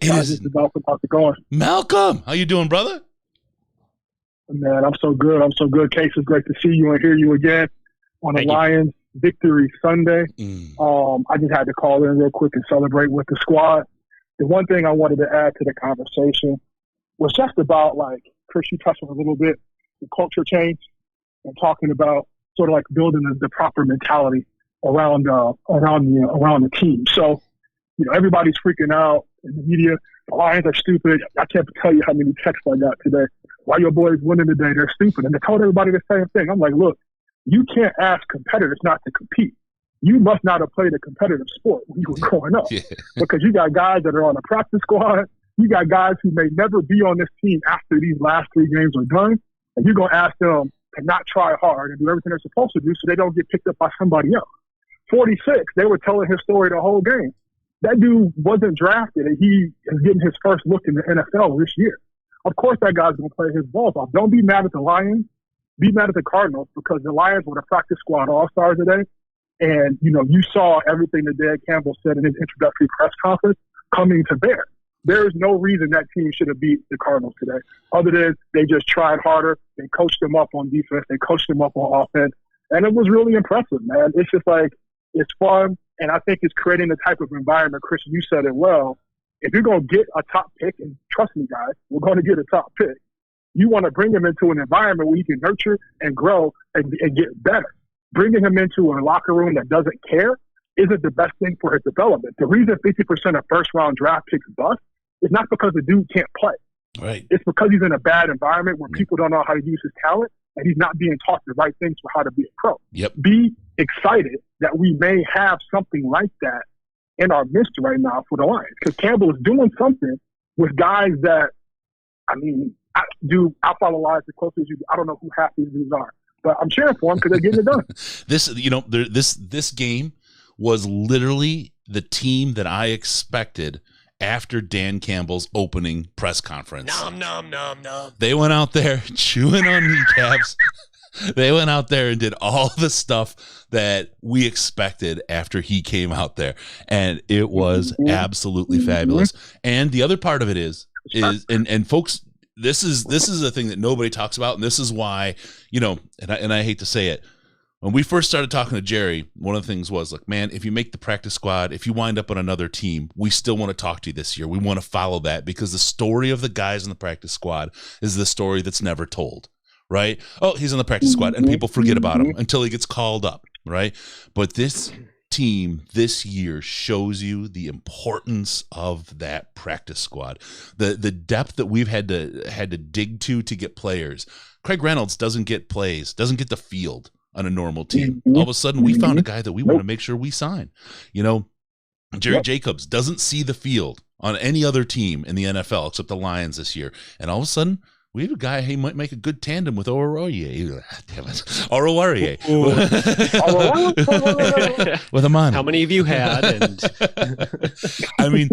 It is about to go on. Malcolm, how you doing, brother? Man, I'm so good. Case, it's great to see you and hear you again on the Lions victory Sunday. I just had to call in real quick and celebrate with the squad. The one thing I wanted to add to the conversation was just about, like, Chris, you touched on a little bit, the culture change, and talking about sort of like building the proper mentality around the team. So, everybody's freaking out in the media. The Lions are stupid. I can't tell you how many texts I got today. Why your boys winning today? They're stupid. And they told everybody the same thing. I'm like, look, you can't ask competitors not to compete. You must not have played a competitive sport when you were growing up, because you got guys that are on the practice squad. You got guys who may never be on this team after these last 3 games are done, and you're going to ask them to not try hard and do everything they're supposed to do so they don't get picked up by somebody else. 46, they were telling his story the whole game. That dude wasn't drafted, and he is getting his first look in the NFL this year. Of course that guy's going to play his balls off. Don't be mad at the Lions. Be mad at the Cardinals, because the Lions were the practice squad all-stars today. And, you saw everything that Dan Campbell said in his introductory press conference coming to bear. There is no reason that team should have beat the Cardinals today, other than they just tried harder. They coached them up on defense. They coached them up on offense. And it was really impressive, man. It's just like, it's fun. And I think it's creating the type of environment, Chris, you said it well. If you're going to get a top pick, and trust me, guys, we're going to get a top pick. You want to bring him into an environment where he can nurture and grow and get better. Bringing him into a locker room that doesn't care isn't the best thing for his development. The reason 50% of first-round draft picks bust is not because the dude can't play. Right. It's because he's in a bad environment where people don't know how to use his talent, and he's not being taught the right things for how to be a pro. Yep. Be excited that we may have something like that in our midst right now for the Lions, because Campbell is doing something with guys that, I'll follow Lions as close as you do. I don't know who half these dudes are, but I'm cheering for them because they're getting it done. This game was literally the team that I expected after Dan Campbell's opening press conference. Nom, nom, nom, nom. They went out there chewing on kneecaps. They went out there and did all the stuff that we expected after he came out there. And it was absolutely fabulous. And the other part of it is and folks, this is a thing that nobody talks about. And this is why, and I hate to say it, When we first started talking to Jerry, one of the things was like, man, if you make the practice squad, if you wind up on another team, we still want to talk to you this year. We want to follow that because the story of the guys in the practice squad is the story that's never told, right? Oh, he's on the practice squad, and people forget about him until he gets called up, right? But this team this year shows you the importance of that practice squad, the depth that we've had to dig to get players. Craig Reynolds doesn't get plays, doesn't get the field on a normal team. All of a sudden, we found a guy that we want to make sure we sign. You know, Jerry Jacobs doesn't see the field on any other team in the NFL except the Lions this year. And all of a sudden, we have a guy who might make a good tandem with Oroye. Damn it. Oroye. With a man. How many of you had? And I mean,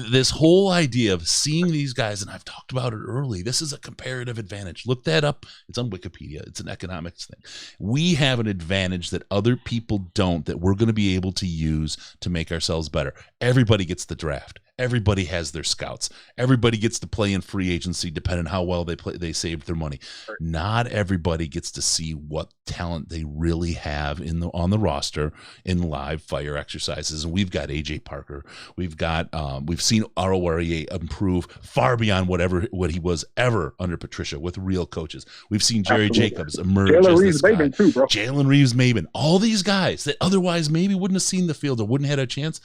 this whole idea of seeing these guys, and I've talked about it early, this is a comparative advantage. Look that up. It's on Wikipedia. It's an economics thing. We have an advantage that other people don't, that we're going to be able to use to make ourselves better. Everybody gets the draft. Everybody has their scouts. Everybody gets to play in free agency depending on how well they saved their money. Not everybody gets to see what talent they really have on the roster in live fire exercises. And we've got AJ Parker. We've seen Oroye improve far beyond what he was ever under Patricia with real coaches. We've seen Jerry Jacobs emerge as this guy. Jalen Reeves-Maybin. All these guys that otherwise maybe wouldn't have seen the field or wouldn't have had a chance.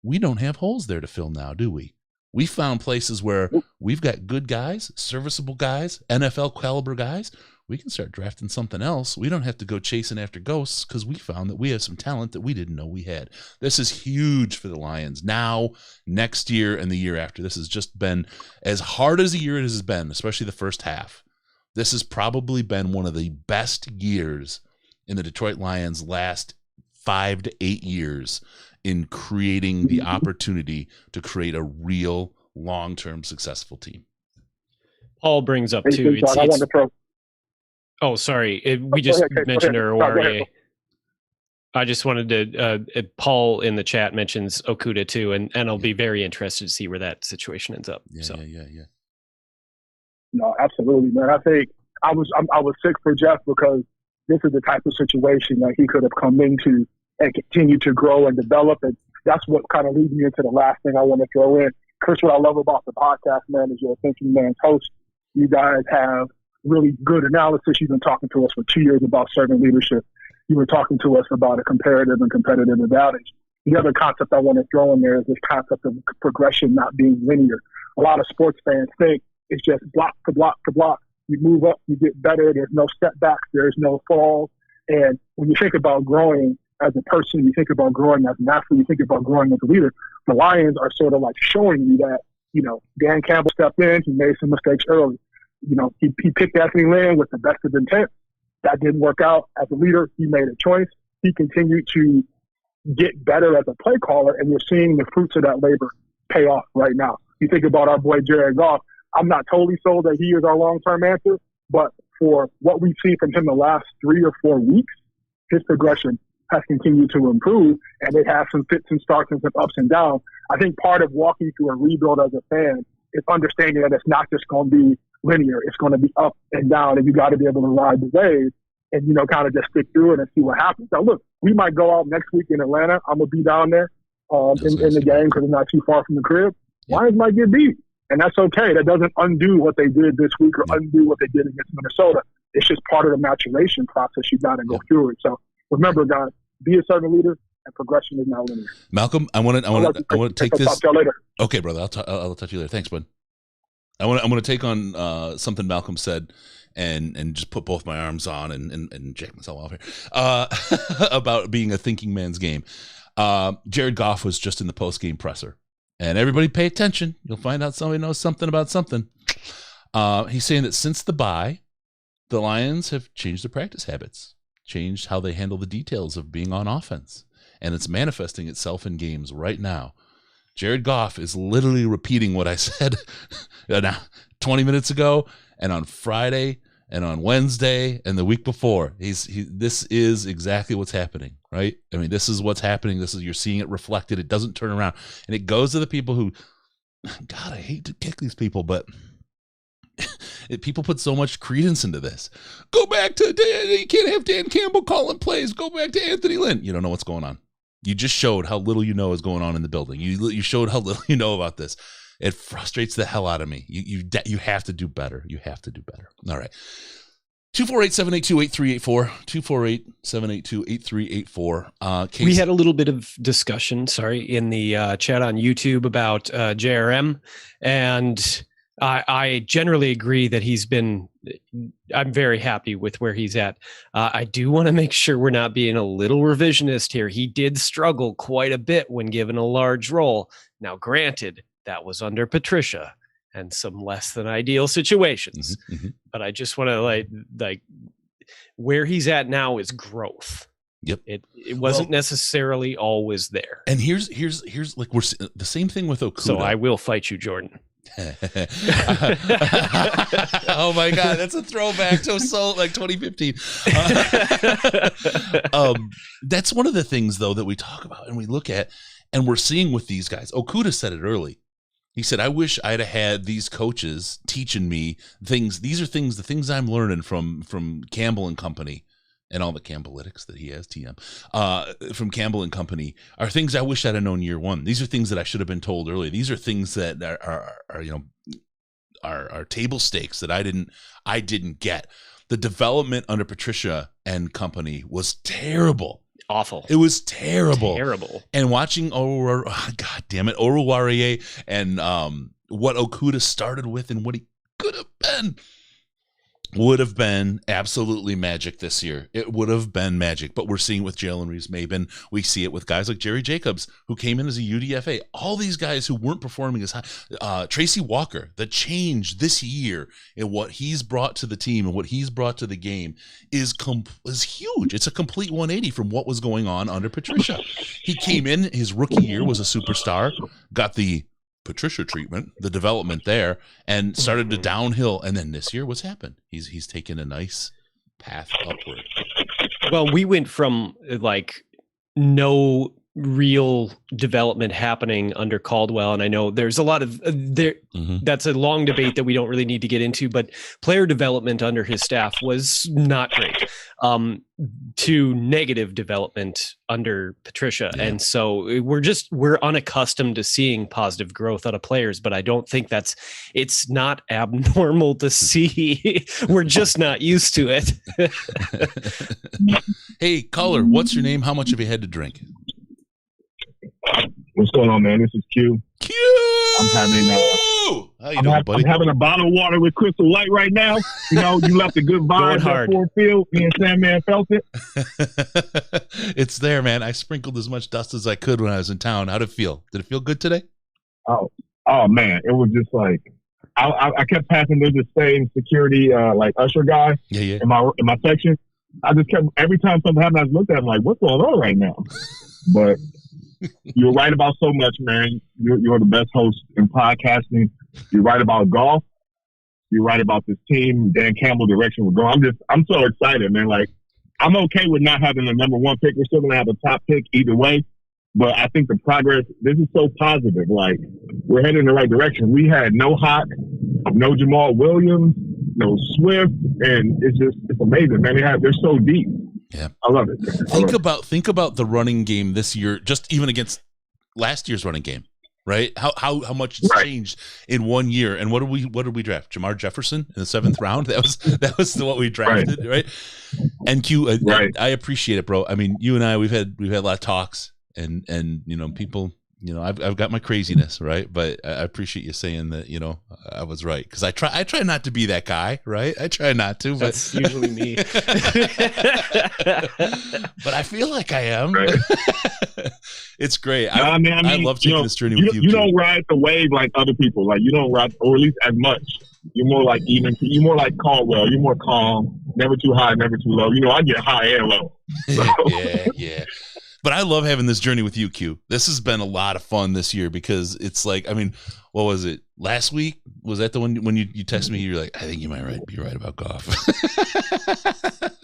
We don't have holes there to fill now, do we? We found places where we've got good guys, serviceable guys, NFL caliber guys. We can start drafting something else. We don't have to go chasing after ghosts because we found that we have some talent that we didn't know we had. This is huge for the Lions. Now, next year and the year after, this has just been as hard as a year it has been, especially the first half. This has probably been one of the best years in the Detroit Lions' last 5 to 8 years in creating the opportunity to create a real long-term successful team. Paul brings up too. Oh, sorry. We just mentioned Oroye. I just wanted to. Paul in the chat mentions Okuda too, and I'll be very interested to see where that situation ends up. Yeah. No, absolutely, man. I think I was sick for Jeff because this is the type of situation that he could have come into and continue to grow and develop. And that's what kind of leads me into the last thing I want to throw in. Chris, what I love about the podcast, man, is you're a thinking man's host. You guys have really good analysis. You've been talking to us for 2 years about servant leadership. You were talking to us about a comparative and competitive advantage. The other concept I want to throw in there is this concept of progression not being linear. A lot of sports fans think it's just block to block to block. You move up, you get better. There's no setbacks. There's no falls. And when you think about growing as a person, you think about growing as an athlete, you think about growing as a leader, the Lions are sort of like showing you that, you know, Dan Campbell stepped in, he made some mistakes early. You know, he picked Anthony Lynn with the best of intent. That didn't work out. As a leader, he made a choice. He continued to get better as a play caller, and you're seeing the fruits of that labor pay off right now. You think about our boy Jared Goff. I'm not totally sold that he is our long-term answer, but for what we've seen from him the last 3 or 4 weeks, his progression has continued to improve, and it has some fits and starts and some ups and downs. I think part of walking through a rebuild as a fan is understanding that it's not just going to be linear. It's going to be up and down, and you got to be able to ride the wave and, you know, kind of just stick through it and see what happens. Now, look, we might go out next week in Atlanta. I'm going to be down there in the game because it's not too far from the crib. Lions might get beat, and that's okay. That doesn't undo what they did this week or undo what they did against Minnesota. It's just part of the maturation process. You got to go through it. So remember, guys, be a servant leader, and progression is not linear. Malcolm, I want to take this. Talk to you later. Okay, brother. I'll talk to you later. Thanks, bud. I'm going to take on something Malcolm said and just put both my arms on and jack myself off here about being a thinking man's game. Jared Goff was just in the post-game presser, and everybody pay attention. You'll find out somebody knows something about something. He's saying that since the bye, the Lions have changed their practice habits, changed how they handle the details of being on offense, and it's manifesting itself in games right now. Jared Goff is literally repeating what I said 20 minutes ago, and on Friday, and on Wednesday, and the week before. This is exactly what's happening, right? I mean, this is what's happening. You're seeing it reflected. It doesn't turn around, and it goes to the people who, God, I hate to kick these people, but People put so much credence into this. Go back to you can't have Dan Campbell calling plays. Go back to Anthony Lynn. You don't know what's going on. You just showed how little you know is going on in the building. You showed how little you know about this. It frustrates the hell out of me. You have to do better. You have to do better. All right. 248-782-8384. 248-782-8384. We had a little bit of discussion, in the chat on YouTube about JRM, and I generally agree that I'm very happy with where he's at. I do want to make sure we're not being a little revisionist here. He did struggle quite a bit when given a large role. Now, granted, that was under Patricia and some less than ideal situations. But I just want to like where he's at now is growth. Yep. It wasn't necessarily always there. And here's like we're the same thing with Okuda. So I will fight you, Jordan. Oh my God, that's a throwback to like 2015. That's one of the things though that we talk about and we look at and we're seeing with these guys. Okuda said it early. He said, I wish I'd have had these coaches teaching me things. These are the things I'm learning from Campbell and Company and all the Campbellytics that he has, TM, from Campbell and Company are things I wish I'd have known year one. These are things that I should have been told early. These are things that are table stakes that I didn't get. The development under Patricia and Company was terrible. Awful. It was terrible. Terrible. And watching Oruwariye and what Okuda started with and what he could have been would have been absolutely magic this year. It would have been magic. But we're seeing with Jalen Reeves-Maben. We see it with guys like Jerry Jacobs, who came in as a UDFA. All these guys who weren't performing as high. Tracy Walker, the change this year in what he's brought to the team and what he's brought to the game is huge. It's a complete 180 from what was going on under Patricia. He came in, his rookie year was a superstar, got the Patricia treatment, the development there, and started to downhill. And then this year, what's happened? He's taken a nice path upward. Well, we went from like no real development happening under Caldwell, and I know there's a lot of that's a long debate that we don't really need to get into, but player development under his staff was not great, to negative development under Patricia. And so we're unaccustomed to seeing positive growth out of players, but I don't think it's not abnormal to see. We're just not used to it. Hey, caller, what's your name? How much have you had to drink? What's going on, man? This is Q. I'm having I'm having a bottle of water with Crystal Light right now. You know, you left a good vibe at Ford Field. Me and Sandman felt it. It's there, man. I sprinkled as much dust as I could when I was in town. How'd it feel? Did it feel good today? Oh man, it was just like I kept passing through the same security like usher guy in my section. I just kept every time something happened, I looked at him like, what's going on right now? But you're right about so much, man. You're the best host in podcasting. You're right about golf. You're right about this team, Dan Campbell direction we're going. I'm so excited, man. Like, I'm okay with not having the number one pick. We're still gonna have a top pick either way. But I think the progress, this is so positive. Like, we're heading in the right direction. We had no Hawk, no Jamal Williams, no Swift, and it's amazing, man. They're so deep. Yeah, I love it. Think about the running game this year, just even against last year's running game, right? How much it's changed in 1 year. And what did we draft? Jamar Jefferson in the 7th round. That was what we drafted, right? And Q, I appreciate it, bro. I mean, you and I, we've had a lot of talks, and you know, people. You know, I've got my craziness, right? But I appreciate you saying that, you know, I was right. Because I try not to be that guy, right? I try not to. But that's usually me. But I feel like I am. Right. It's great. I love taking this journey with you. You don't ride the wave like other people. Like, you don't ride, or at least as much. You're more like even. You're more like Caldwell. You're more calm. Never too high, never too low. You know, I get high and low. So. Yeah. But I love having this journey with you, Q. This has been a lot of fun this year because it's like, I mean, what was it? Last week? Was that the one when you texted me? You're like, I think you might be right about golf.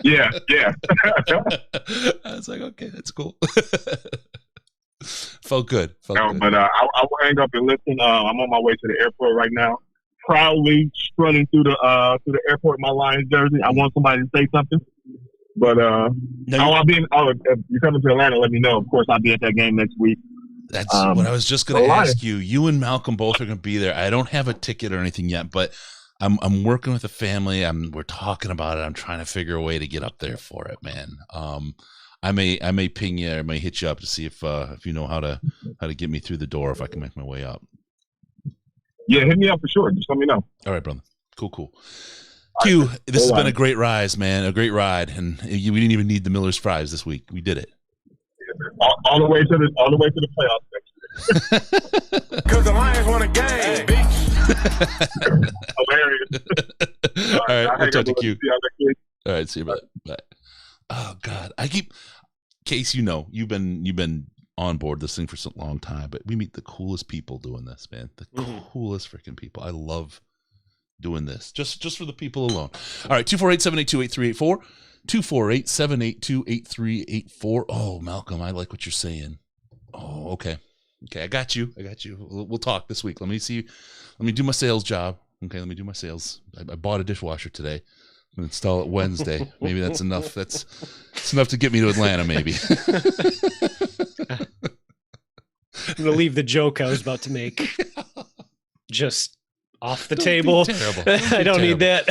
Yeah. I was like, okay, that's cool. Felt good. But I will hang up and listen. I'm on my way to the airport right now. proudly strutting through the airport in my Lions jersey. I want somebody to say something. But if you're coming to Atlanta, let me know. Of course, I'll be at that game next week. That's what I was just going to ask you. You and Malcolm both are going to be there. I don't have a ticket or anything yet, but I'm working with a family. We're talking about it. I'm trying to figure a way to get up there for it, man. I may ping you or may hit you up to see if you know how to get me through the door, if I can make my way up. Yeah, hit me up for sure. Just let me know. All right, brother. Cool. Q, this has been a great rise, man. A great ride, and we didn't even need the Miller's fries this week. We did it. All the way to the playoffs next year. Because the Lions won a game, bitch. Hilarious. All right, we'll talk to Q. All right, see you. Bye. Oh God, Case, you've been on board this thing for so long time, but we meet the coolest people doing this, man. The coolest freaking people. I love doing this just for the people alone. All right, 248-782-8384. 248-782-8384. Oh, Malcolm, I like what you're saying. Oh, okay, I got you. We'll talk this week. Let me do my sales job. Okay, let me do my sales. I bought a dishwasher today. I'm gonna install it Wednesday. Maybe that's enough. It's enough to get me to Atlanta, maybe. I'm gonna leave the joke I was about to make just off the table. I don't need that.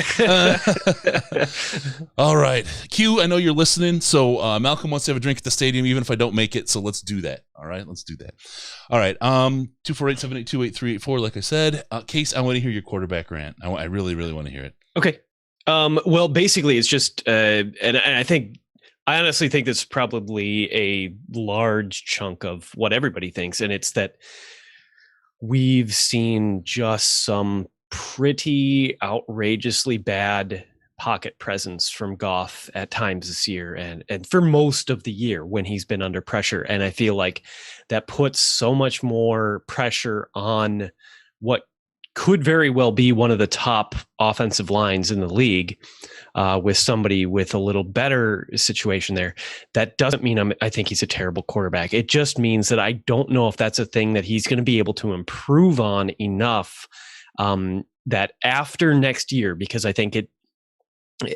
All right, Q, I know you're listening. So Malcolm wants to have a drink at the stadium, even if I don't make it. So let's do that. All right, let's do that. All right, 248-782-8384. Like I said, Case, I want to hear your quarterback rant. I really, really want to hear it. Okay. Well, basically, it's just, and I honestly think this is probably a large chunk of what everybody thinks, and it's that we've seen just some pretty outrageously bad pocket presence from Goff at times this year and for most of the year when he's been under pressure. And I feel like that puts so much more pressure on what could very well be one of the top offensive lines in the league with somebody with a little better situation there. That doesn't mean I think he's a terrible quarterback. It just means that I don't know if that's a thing that he's going to be able to improve on enough that after next year, because I think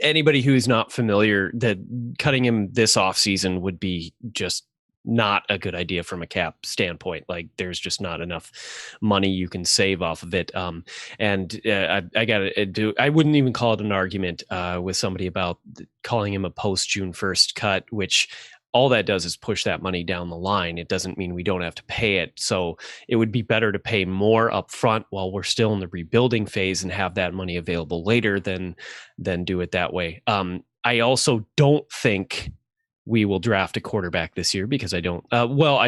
anybody who is not familiar, that cutting him this offseason would be just not a good idea from a cap standpoint. Like there's just not enough money you can save off of it. I wouldn't even call it an argument with somebody about calling him a post June 1st cut, which all that does is push that money down the line. It doesn't mean we don't have to pay it. So it would be better to pay more up front while we're still in the rebuilding phase and have that money available later than do it that way. I also don't think we will draft a quarterback this year because I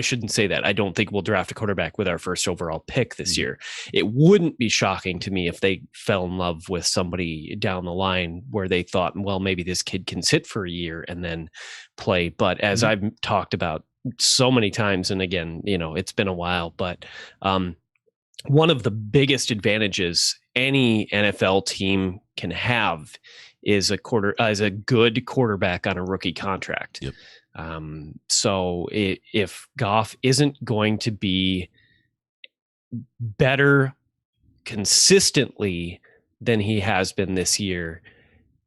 shouldn't say that. I don't think we'll draft a quarterback with our first overall pick this year. It wouldn't be shocking to me if they fell in love with somebody down the line where they thought, well, maybe this kid can sit for a year and then play. But as I've talked about so many times, and again, it's been a while, but one of the biggest advantages any NFL team can have is a good quarterback on a rookie contract. Yep. So if Goff isn't going to be better consistently than he has been this year,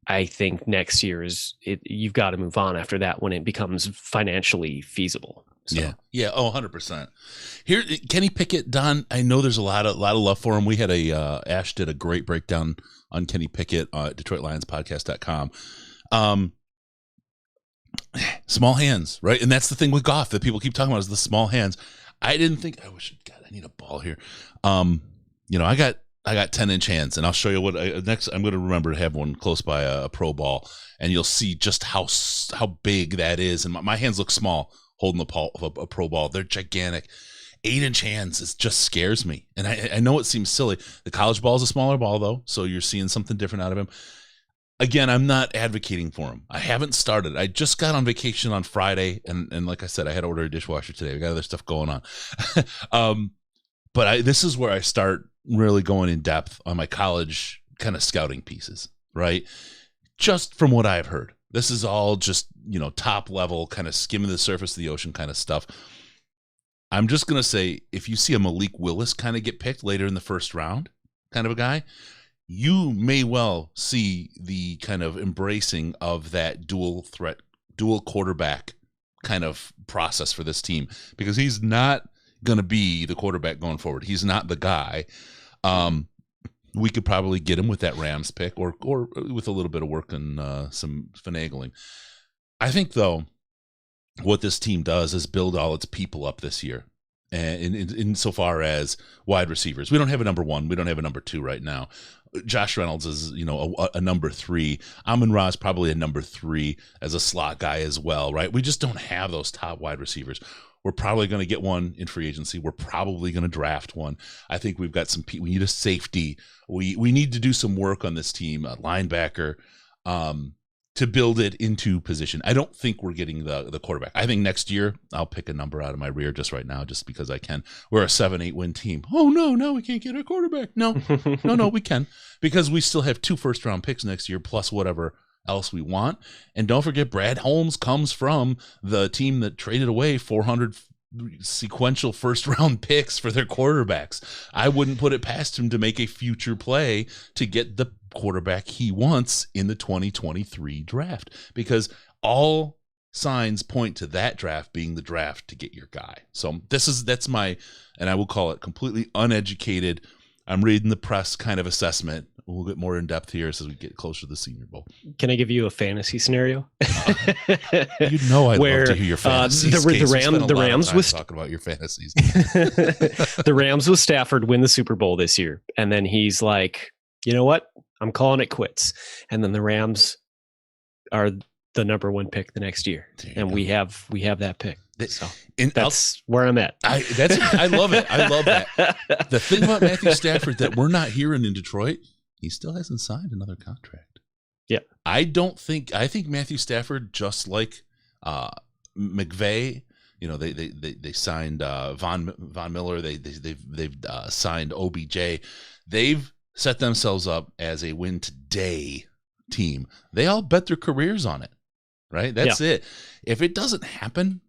I think next year you've got to move on after that when it becomes financially feasible. So. Yeah. Oh, 100%. Here, Kenny Pickett, Don, I know there's a lot of love for him. We had Ash did a great breakdown on Kenny Pickett at DetroitLionsPodcast.com. Small hands, right? And that's the thing with Goff that people keep talking about is the small hands. I didn't think, I need a ball here. I got 10-inch hands, and I'll show you what next. I'm going to remember to have one close by a pro ball, and you'll see just how big that is. And my hands look small holding a pro ball. They're gigantic. 8-inch hands, it just scares me. And I know it seems silly. The college ball is a smaller ball, though, so you're seeing something different out of him. Again, I'm not advocating for him. I haven't started. I just got on vacation on Friday, and like I said, I had to order a dishwasher today. We got other stuff going on. But this is where I start really going in depth on my college kind of scouting pieces, right? Just from what I've heard. This is all just, top level, kind of skimming the surface of the ocean kind of stuff. I'm just going to say, if you see a Malik Willis kind of get picked later in the first round, kind of a guy, you may well see the kind of embracing of that dual quarterback kind of process for this team, because he's not going to be the quarterback going forward. He's not the guy. We could probably get him with that Rams pick or with a little bit of work and some finagling. I think, though, what this team does is build all its people up this year. And insofar as wide receivers, we don't have a number 1. We don't have a number 2 right now. Josh Reynolds is, a number 3. Amon-Ra is probably a number 3 as a slot guy as well, right? We just don't have those top wide receivers. We're probably going to get one in free agency. We're probably going to draft one. I think we've got we need a safety. We need to do some work on this team, a linebacker, to build it into position. I don't think we're getting the quarterback. I think next year, I'll pick a number out of my rear just right now, just because I can. We're a 7-8 win team. Oh, no, we can't get our quarterback. No, we can, because we still have 2 first-round picks next year, plus whatever else we want. And don't forget, Brad Holmes comes from the team that traded away 400 sequential first-round picks for their quarterbacks. I wouldn't put it past him to make a future play to get the quarterback he wants in the 2023 draft, because all signs point to that draft being the draft to get your guy. So that's my, and I will call it completely uneducated, I'm reading the press kind of assessment. We'll get more in depth here as we get closer to the Senior Bowl. Can I give you a fantasy scenario? I'd love to hear your fantasies. The Rams was talking about your fantasies. The Rams with Stafford win the Super Bowl this year, and then he's like, you know what? I'm calling it quits. And then the Rams are the number 1 pick the next year, and we have that pick. So that's where I'm at. I love it. I love that. The thing about Matthew Stafford that we're not hearing in Detroit, he still hasn't signed another contract. Yeah. I think Matthew Stafford, just like McVay, they signed Von Miller, they've signed OBJ. They've set themselves up as a win today team. They all bet their careers on it. Right? That's it. If it doesn't happen,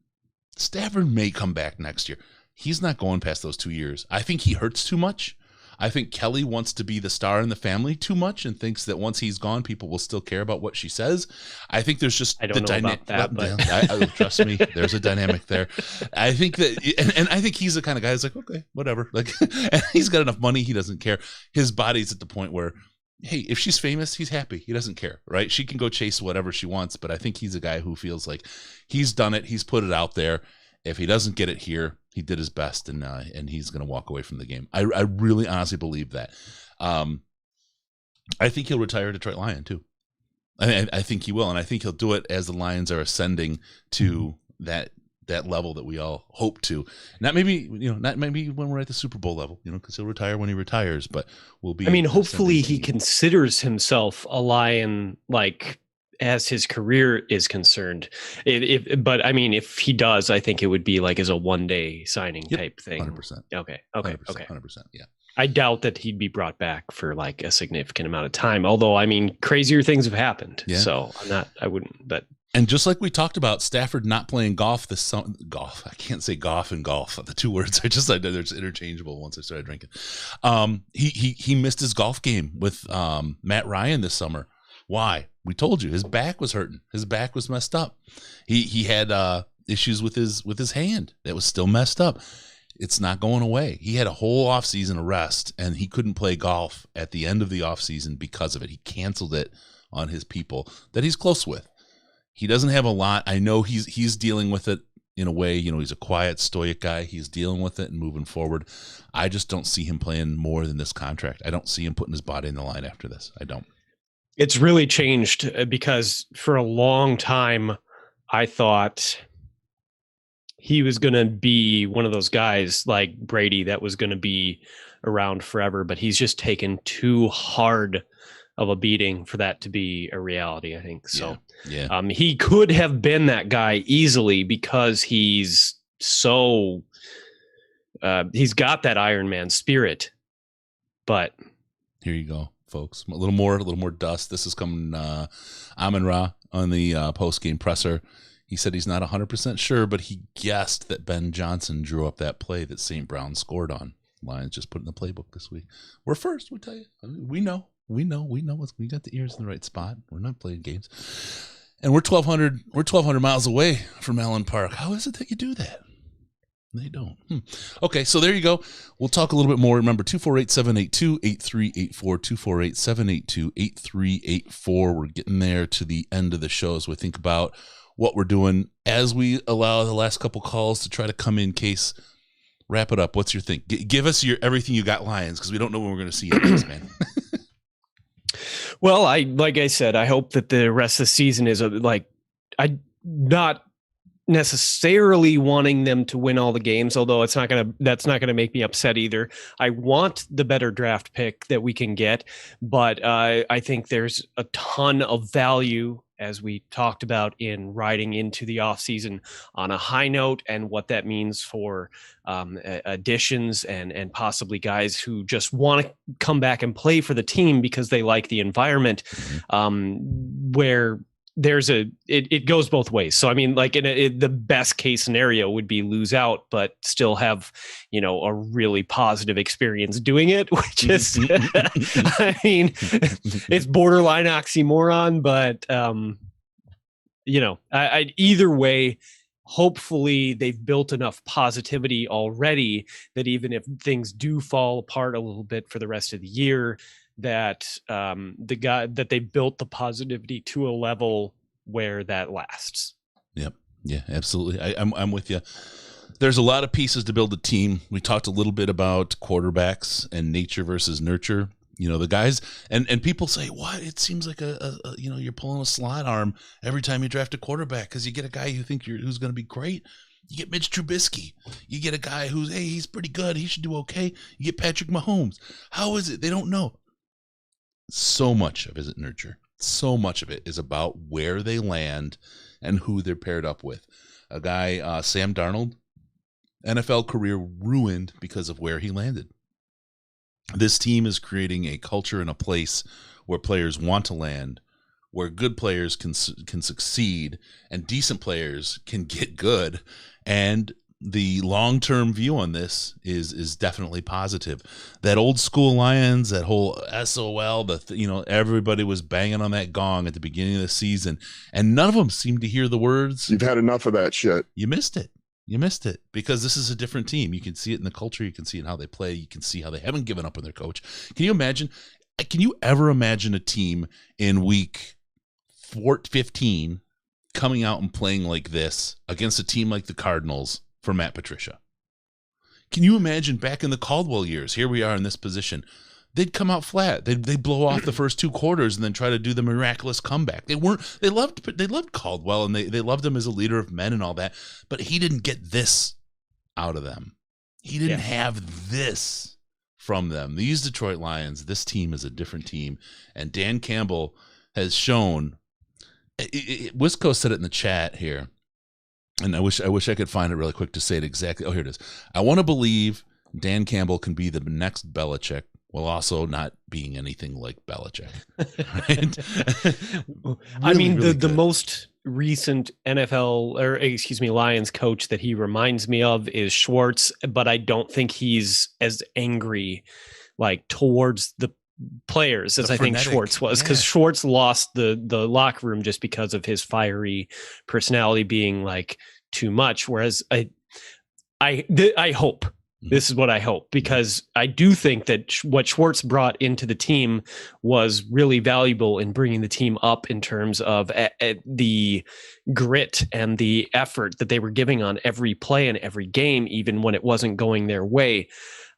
Stafford may come back next year. He's not going past those 2 years. I think he hurts too much. I think Kelly wants to be the star in the family too much and thinks that once he's gone, people will still care about what she says. I think there's just I don't know about that, but trust me, there's a dynamic there. I think that, and I think he's the kind of guy who's like, okay, whatever. Like, and he's got enough money, he doesn't care. His body's at the point where, hey, if she's famous, he's happy. He doesn't care, right? She can go chase whatever she wants, but I think he's a guy who feels like he's done it. He's put it out there. If he doesn't get it here, he did his best, and he's going to walk away from the game. I really honestly believe that. I think he'll retire a Detroit Lion too. I think he will, and I think he'll do it as the Lions are ascending to that level that we all hope to. Not maybe when we're at the Super Bowl level, because he'll retire when he retires, but we'll be. I mean, hopefully he considers himself a Lion, like, as his career is concerned. But I mean, if he does, I think it would be like as a one-day signing type thing. 100%. Okay. 100%. Yeah. I doubt that he'd be brought back for like a significant amount of time. Although, I mean, crazier things have happened. Yeah. So I wouldn't, but. And just like we talked about Stafford not playing golf this summer, I can't say golf and golf. The two words I know they're interchangeable once I started drinking. He missed his golf game with Matt Ryan this summer. Why? We told you his back was hurting. His back was messed up. He had issues with his hand that was still messed up. It's not going away. He had a whole offseason of rest, and he couldn't play golf at the end of the offseason because of it. He canceled it on his people that he's close with. He doesn't have a lot. I know he's dealing with it in a way. He's a quiet, stoic guy. He's dealing with it and moving forward. I just don't see him playing more than this contract. I don't see him putting his body in the line after this. I don't. It's really changed because for a long time, I thought he was going to be one of those guys like Brady that was going to be around forever, but he's just taken too hard of a beating for that to be a reality, I think. So yeah. He could have been that guy easily because he's so he's got that Iron Man spirit. But here you go, folks. A little more dust. This is coming Amon-Ra on the post-game presser. He said he's not 100% sure, but he guessed that Ben Johnson drew up that play that St. Brown scored on. Lions just put in the playbook this week. We're first, we'll tell you. We know. We know we got the ears in the right spot. We're not playing games. And we're 1,200 miles away from Allen Park. How is it that you do that? They don't. Okay, so there you go. We'll talk a little bit more. Remember, 248-782-8384, 248-782-8384. We're getting there to the end of the show as we think about what we're doing as we allow the last couple calls to try to come in case. Wrap it up. What's your thing? Give us your everything you got, Lions, because we don't know when we're going to see you next, man. Well, like I said, I hope that the rest of the season is I'm not necessarily wanting them to win all the games, although that's not gonna make me upset either. I want the better draft pick that we can get, but I think there's a ton of value, as we talked about, in riding into the offseason on a high note, and what that means for additions and possibly guys who just want to come back and play for the team because they like the environment, where it goes both ways. So I mean, like the best case scenario would be lose out, but still have, a really positive experience doing it, which is, I mean, it's borderline oxymoron, but either way, hopefully they've built enough positivity already that even if things do fall apart a little bit for the rest of the year, that they built the positivity to a level where that lasts. Yep. Yeah, absolutely. I'm with you. There's a lot of pieces to build a team. We talked a little bit about quarterbacks and nature versus nurture. The guys and people say, what? It seems like you're pulling a slot arm every time you draft a quarterback, because you get a guy who's going to be great. You get Mitch Trubisky. You get a guy he's pretty good. He should do okay. You get Patrick Mahomes. How is it? They don't know. So much of it is nurture. So much of it is about where they land and who they're paired up with. A guy, Sam Darnold, NFL career ruined because of where he landed. This team is creating a culture and a place where players want to land, where good players can succeed and decent players can get good. And the long-term view on this is definitely positive. That old school Lions, that whole SOL, everybody was banging on that gong at the beginning of the season, and none of them seemed to hear the words. You've had enough of that shit. You missed it, because this is a different team. You can see it in the culture. You can see it in how they play. You can see how they haven't given up on their coach. Can you ever imagine a team in week 15 coming out and playing like this against a team like the Cardinals for Matt Patricia? Can you imagine back in the Caldwell years? Here we are in this position. They'd come out flat. They'd blow off the first two quarters and then try to do the miraculous comeback. They loved Caldwell, and they loved him as a leader of men and all that, but he didn't get this out of them. He didn't have this from them. These Detroit Lions, this team is a different team, and Dan Campbell has shown. Wisco said it in the chat here, and I wish I could find it really quick to say it exactly. Oh, here it is. I want to believe Dan Campbell can be the next Belichick, while also not being anything like Belichick. Right? I mean, the most recent Lions coach that he reminds me of is Schwartz, but I don't think he's as angry towards the players as I think Schwartz was, because Schwartz lost the locker room just because of his fiery personality being too much. Whereas I hope. This is what I hope, because I do think that what Schwartz brought into the team was really valuable in bringing the team up in terms of the grit and the effort that they were giving on every play and every game, even when it wasn't going their way.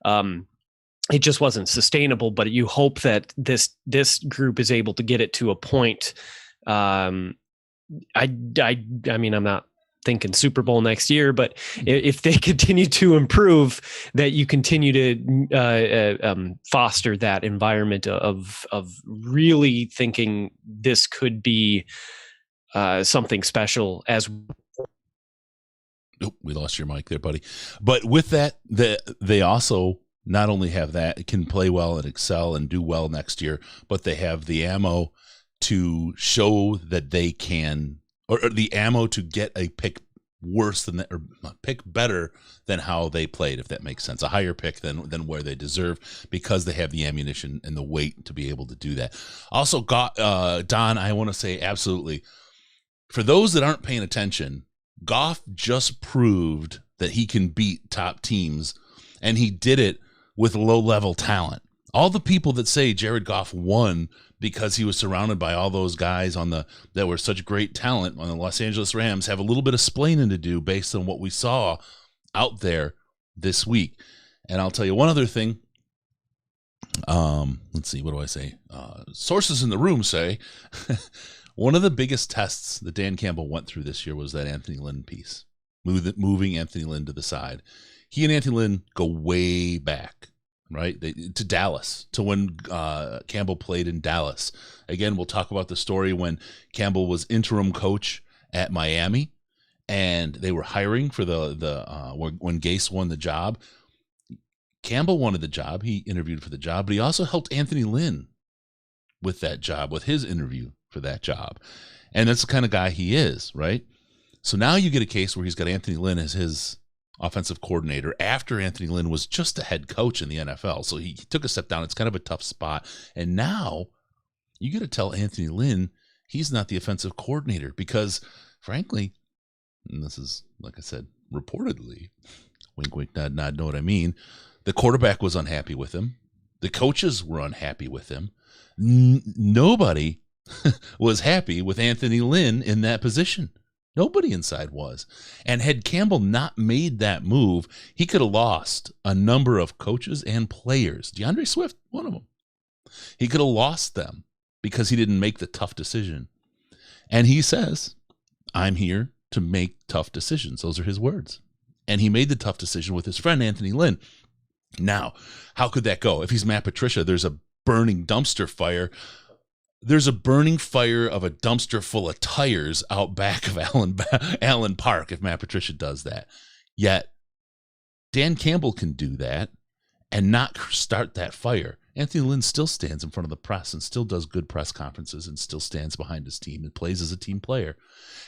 It just wasn't sustainable, but you hope that this group is able to get it to a point. I mean, I'm not thinking Super Bowl next year, but if they continue to improve, that you continue to foster that environment of really thinking this could be something special. We lost your mic there, buddy. But with that, they also not only have that, it can play well and excel and do well next year, but they have the ammo to show that they can, or the ammo to get a pick worse than that, or pick better than how they played, if that makes sense. A higher pick than where they deserve, because they have the ammunition and the weight to be able to do that. Also, Don, I want to say absolutely, for those that aren't paying attention, Goff just proved that he can beat top teams, and he did it with low-level talent. All the people that say Jared Goff won because he was surrounded by all those guys that were such great talent on the Los Angeles Rams have a little bit of splaining to do based on what we saw out there this week. And I'll tell you one other thing. Let's see, what do I say? Sources in the room say one of the biggest tests that Dan Campbell went through this year was that Anthony Lynn piece, moving Anthony Lynn to the side. He and Anthony Lynn go way back, right? To Dallas, to when Campbell played in Dallas. Again, we'll talk about the story when Campbell was interim coach at Miami, and they were hiring for when Gase won the job. Campbell wanted the job. He interviewed for the job, but he also helped Anthony Lynn with that job, with his interview for that job. And that's the kind of guy he is, right? So now you get a case where he's got Anthony Lynn as his offensive coordinator after Anthony Lynn was just a head coach in the NFL. So he took a step down. It's kind of a tough spot. And now you got to tell Anthony Lynn he's not the offensive coordinator because, frankly, and this is, like I said, reportedly, wink, wink, nod, nod, know what I mean, the quarterback was unhappy with him. The coaches were unhappy with him. Nobody was happy with Anthony Lynn in that position. Nobody inside was. And had Campbell not made that move, he could have lost a number of coaches and players. DeAndre Swift, one of them. He could have lost them because he didn't make the tough decision. And he says, I'm here to make tough decisions. Those are his words. And he made the tough decision with his friend Anthony Lynn. Now, how could that go? If he's Matt Patricia, there's a burning dumpster fire. There's a burning fire of a dumpster full of tires out back of Allen Park if Matt Patricia does that. Yet, Dan Campbell can do that and not start that fire. Anthony Lynn still stands in front of the press and still does good press conferences and still stands behind his team and plays as a team player.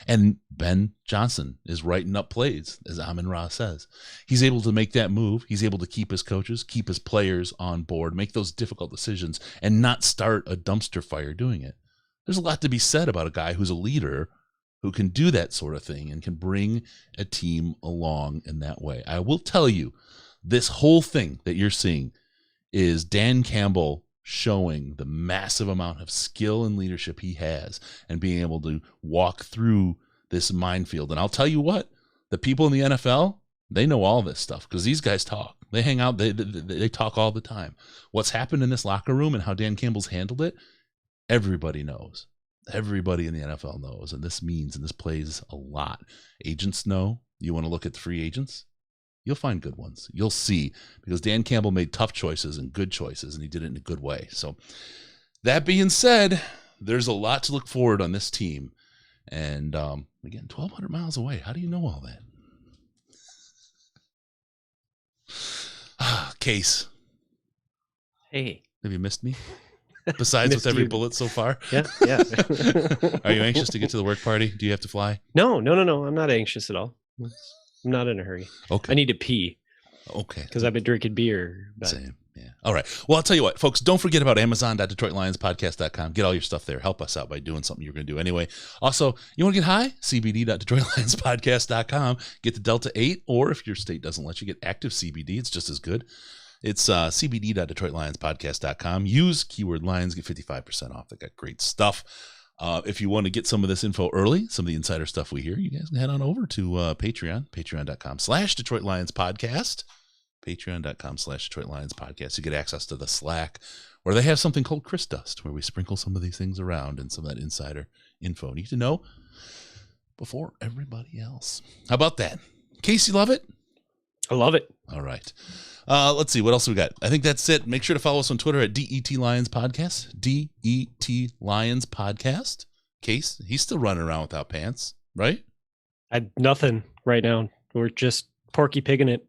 And Ben Johnson is writing up plays, as Amon-Ra says. He's able to make that move. He's able to keep his coaches, keep his players on board, make those difficult decisions, and not start a dumpster fire doing it. There's a lot to be said about a guy who's a leader who can do that sort of thing and can bring a team along in that way. I will tell you, this whole thing that you're seeing is Dan Campbell showing the massive amount of skill and leadership he has and being able to walk through this minefield. And I'll tell you what, the people in the NFL, they know all this stuff because these guys talk. They hang out. They talk all the time. What's happened in this locker room and how Dan Campbell's handled it, everybody knows. Everybody in the NFL knows. And this plays a lot. Agents know. You want to look at the free agents? You'll find good ones. You'll see, because Dan Campbell made tough choices and good choices, and he did it in a good way. So that being said, there's a lot to look forward on this team. And again, 1,200 miles away. How do you know all that? Case. Hey. Have you missed me? Besides with every bullet so far? Yeah. Are you anxious to get to the work party? Do you have to fly? No. I'm not anxious at all. I'm not in a hurry. Okay. I need to pee. Okay. Because I've been drinking beer. But... Same. Yeah. All right. Well, I'll tell you what, folks, don't forget about Amazon.DetroitLionsPodcast.com. Get all your stuff there. Help us out by doing something you're going to do anyway. Also, you want to get high? CBD.DetroitLionsPodcast.com. Get the Delta 8, or if your state doesn't let you get active CBD, it's just as good. It's CBD.DetroitLionsPodcast.com. Use keyword Lions, get 55% off. They got great stuff. If you want to get some of this info early, some of the insider stuff we hear, you guys can head on over to Patreon, patreon.com/Detroit Lions Podcast, patreon.com/Detroit Lions Podcast. You get access to the Slack, where they have something called Chris Dust, where we sprinkle some of these things around and some of that insider info you need to know before everybody else. How about that? Casey, love it? I love it. All right. Let's see. What else we got? I think that's it. Make sure to follow us on Twitter at DET Lions Podcast. DET Lions Podcast. Case, he's still running around without pants, right? Nothing right now. We're just porky pigging it.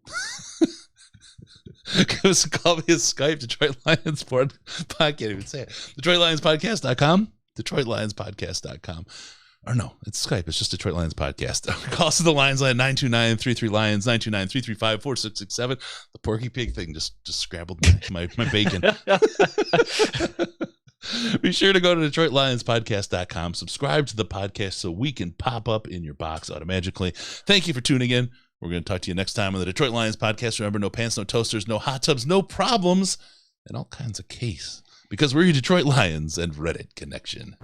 Give us a call via Skype, Detroit Lions Podcast. I can't even say it. DetroitLionsPodcast.com. DetroitLionsPodcast.com. Or no, it's Skype. It's just Detroit Lions Podcast. Call us to the Lions line 929-33-LIONS, 929-335-4667. The Porky Pig thing just scrambled my bacon. Be sure to go to DetroitLionsPodcast.com. Subscribe to the podcast so we can pop up in your box automatically. Thank you for tuning in. We're going to talk to you next time on the Detroit Lions Podcast. Remember, no pants, no toasters, no hot tubs, no problems, and all kinds of case. Because we're your Detroit Lions and Reddit connection.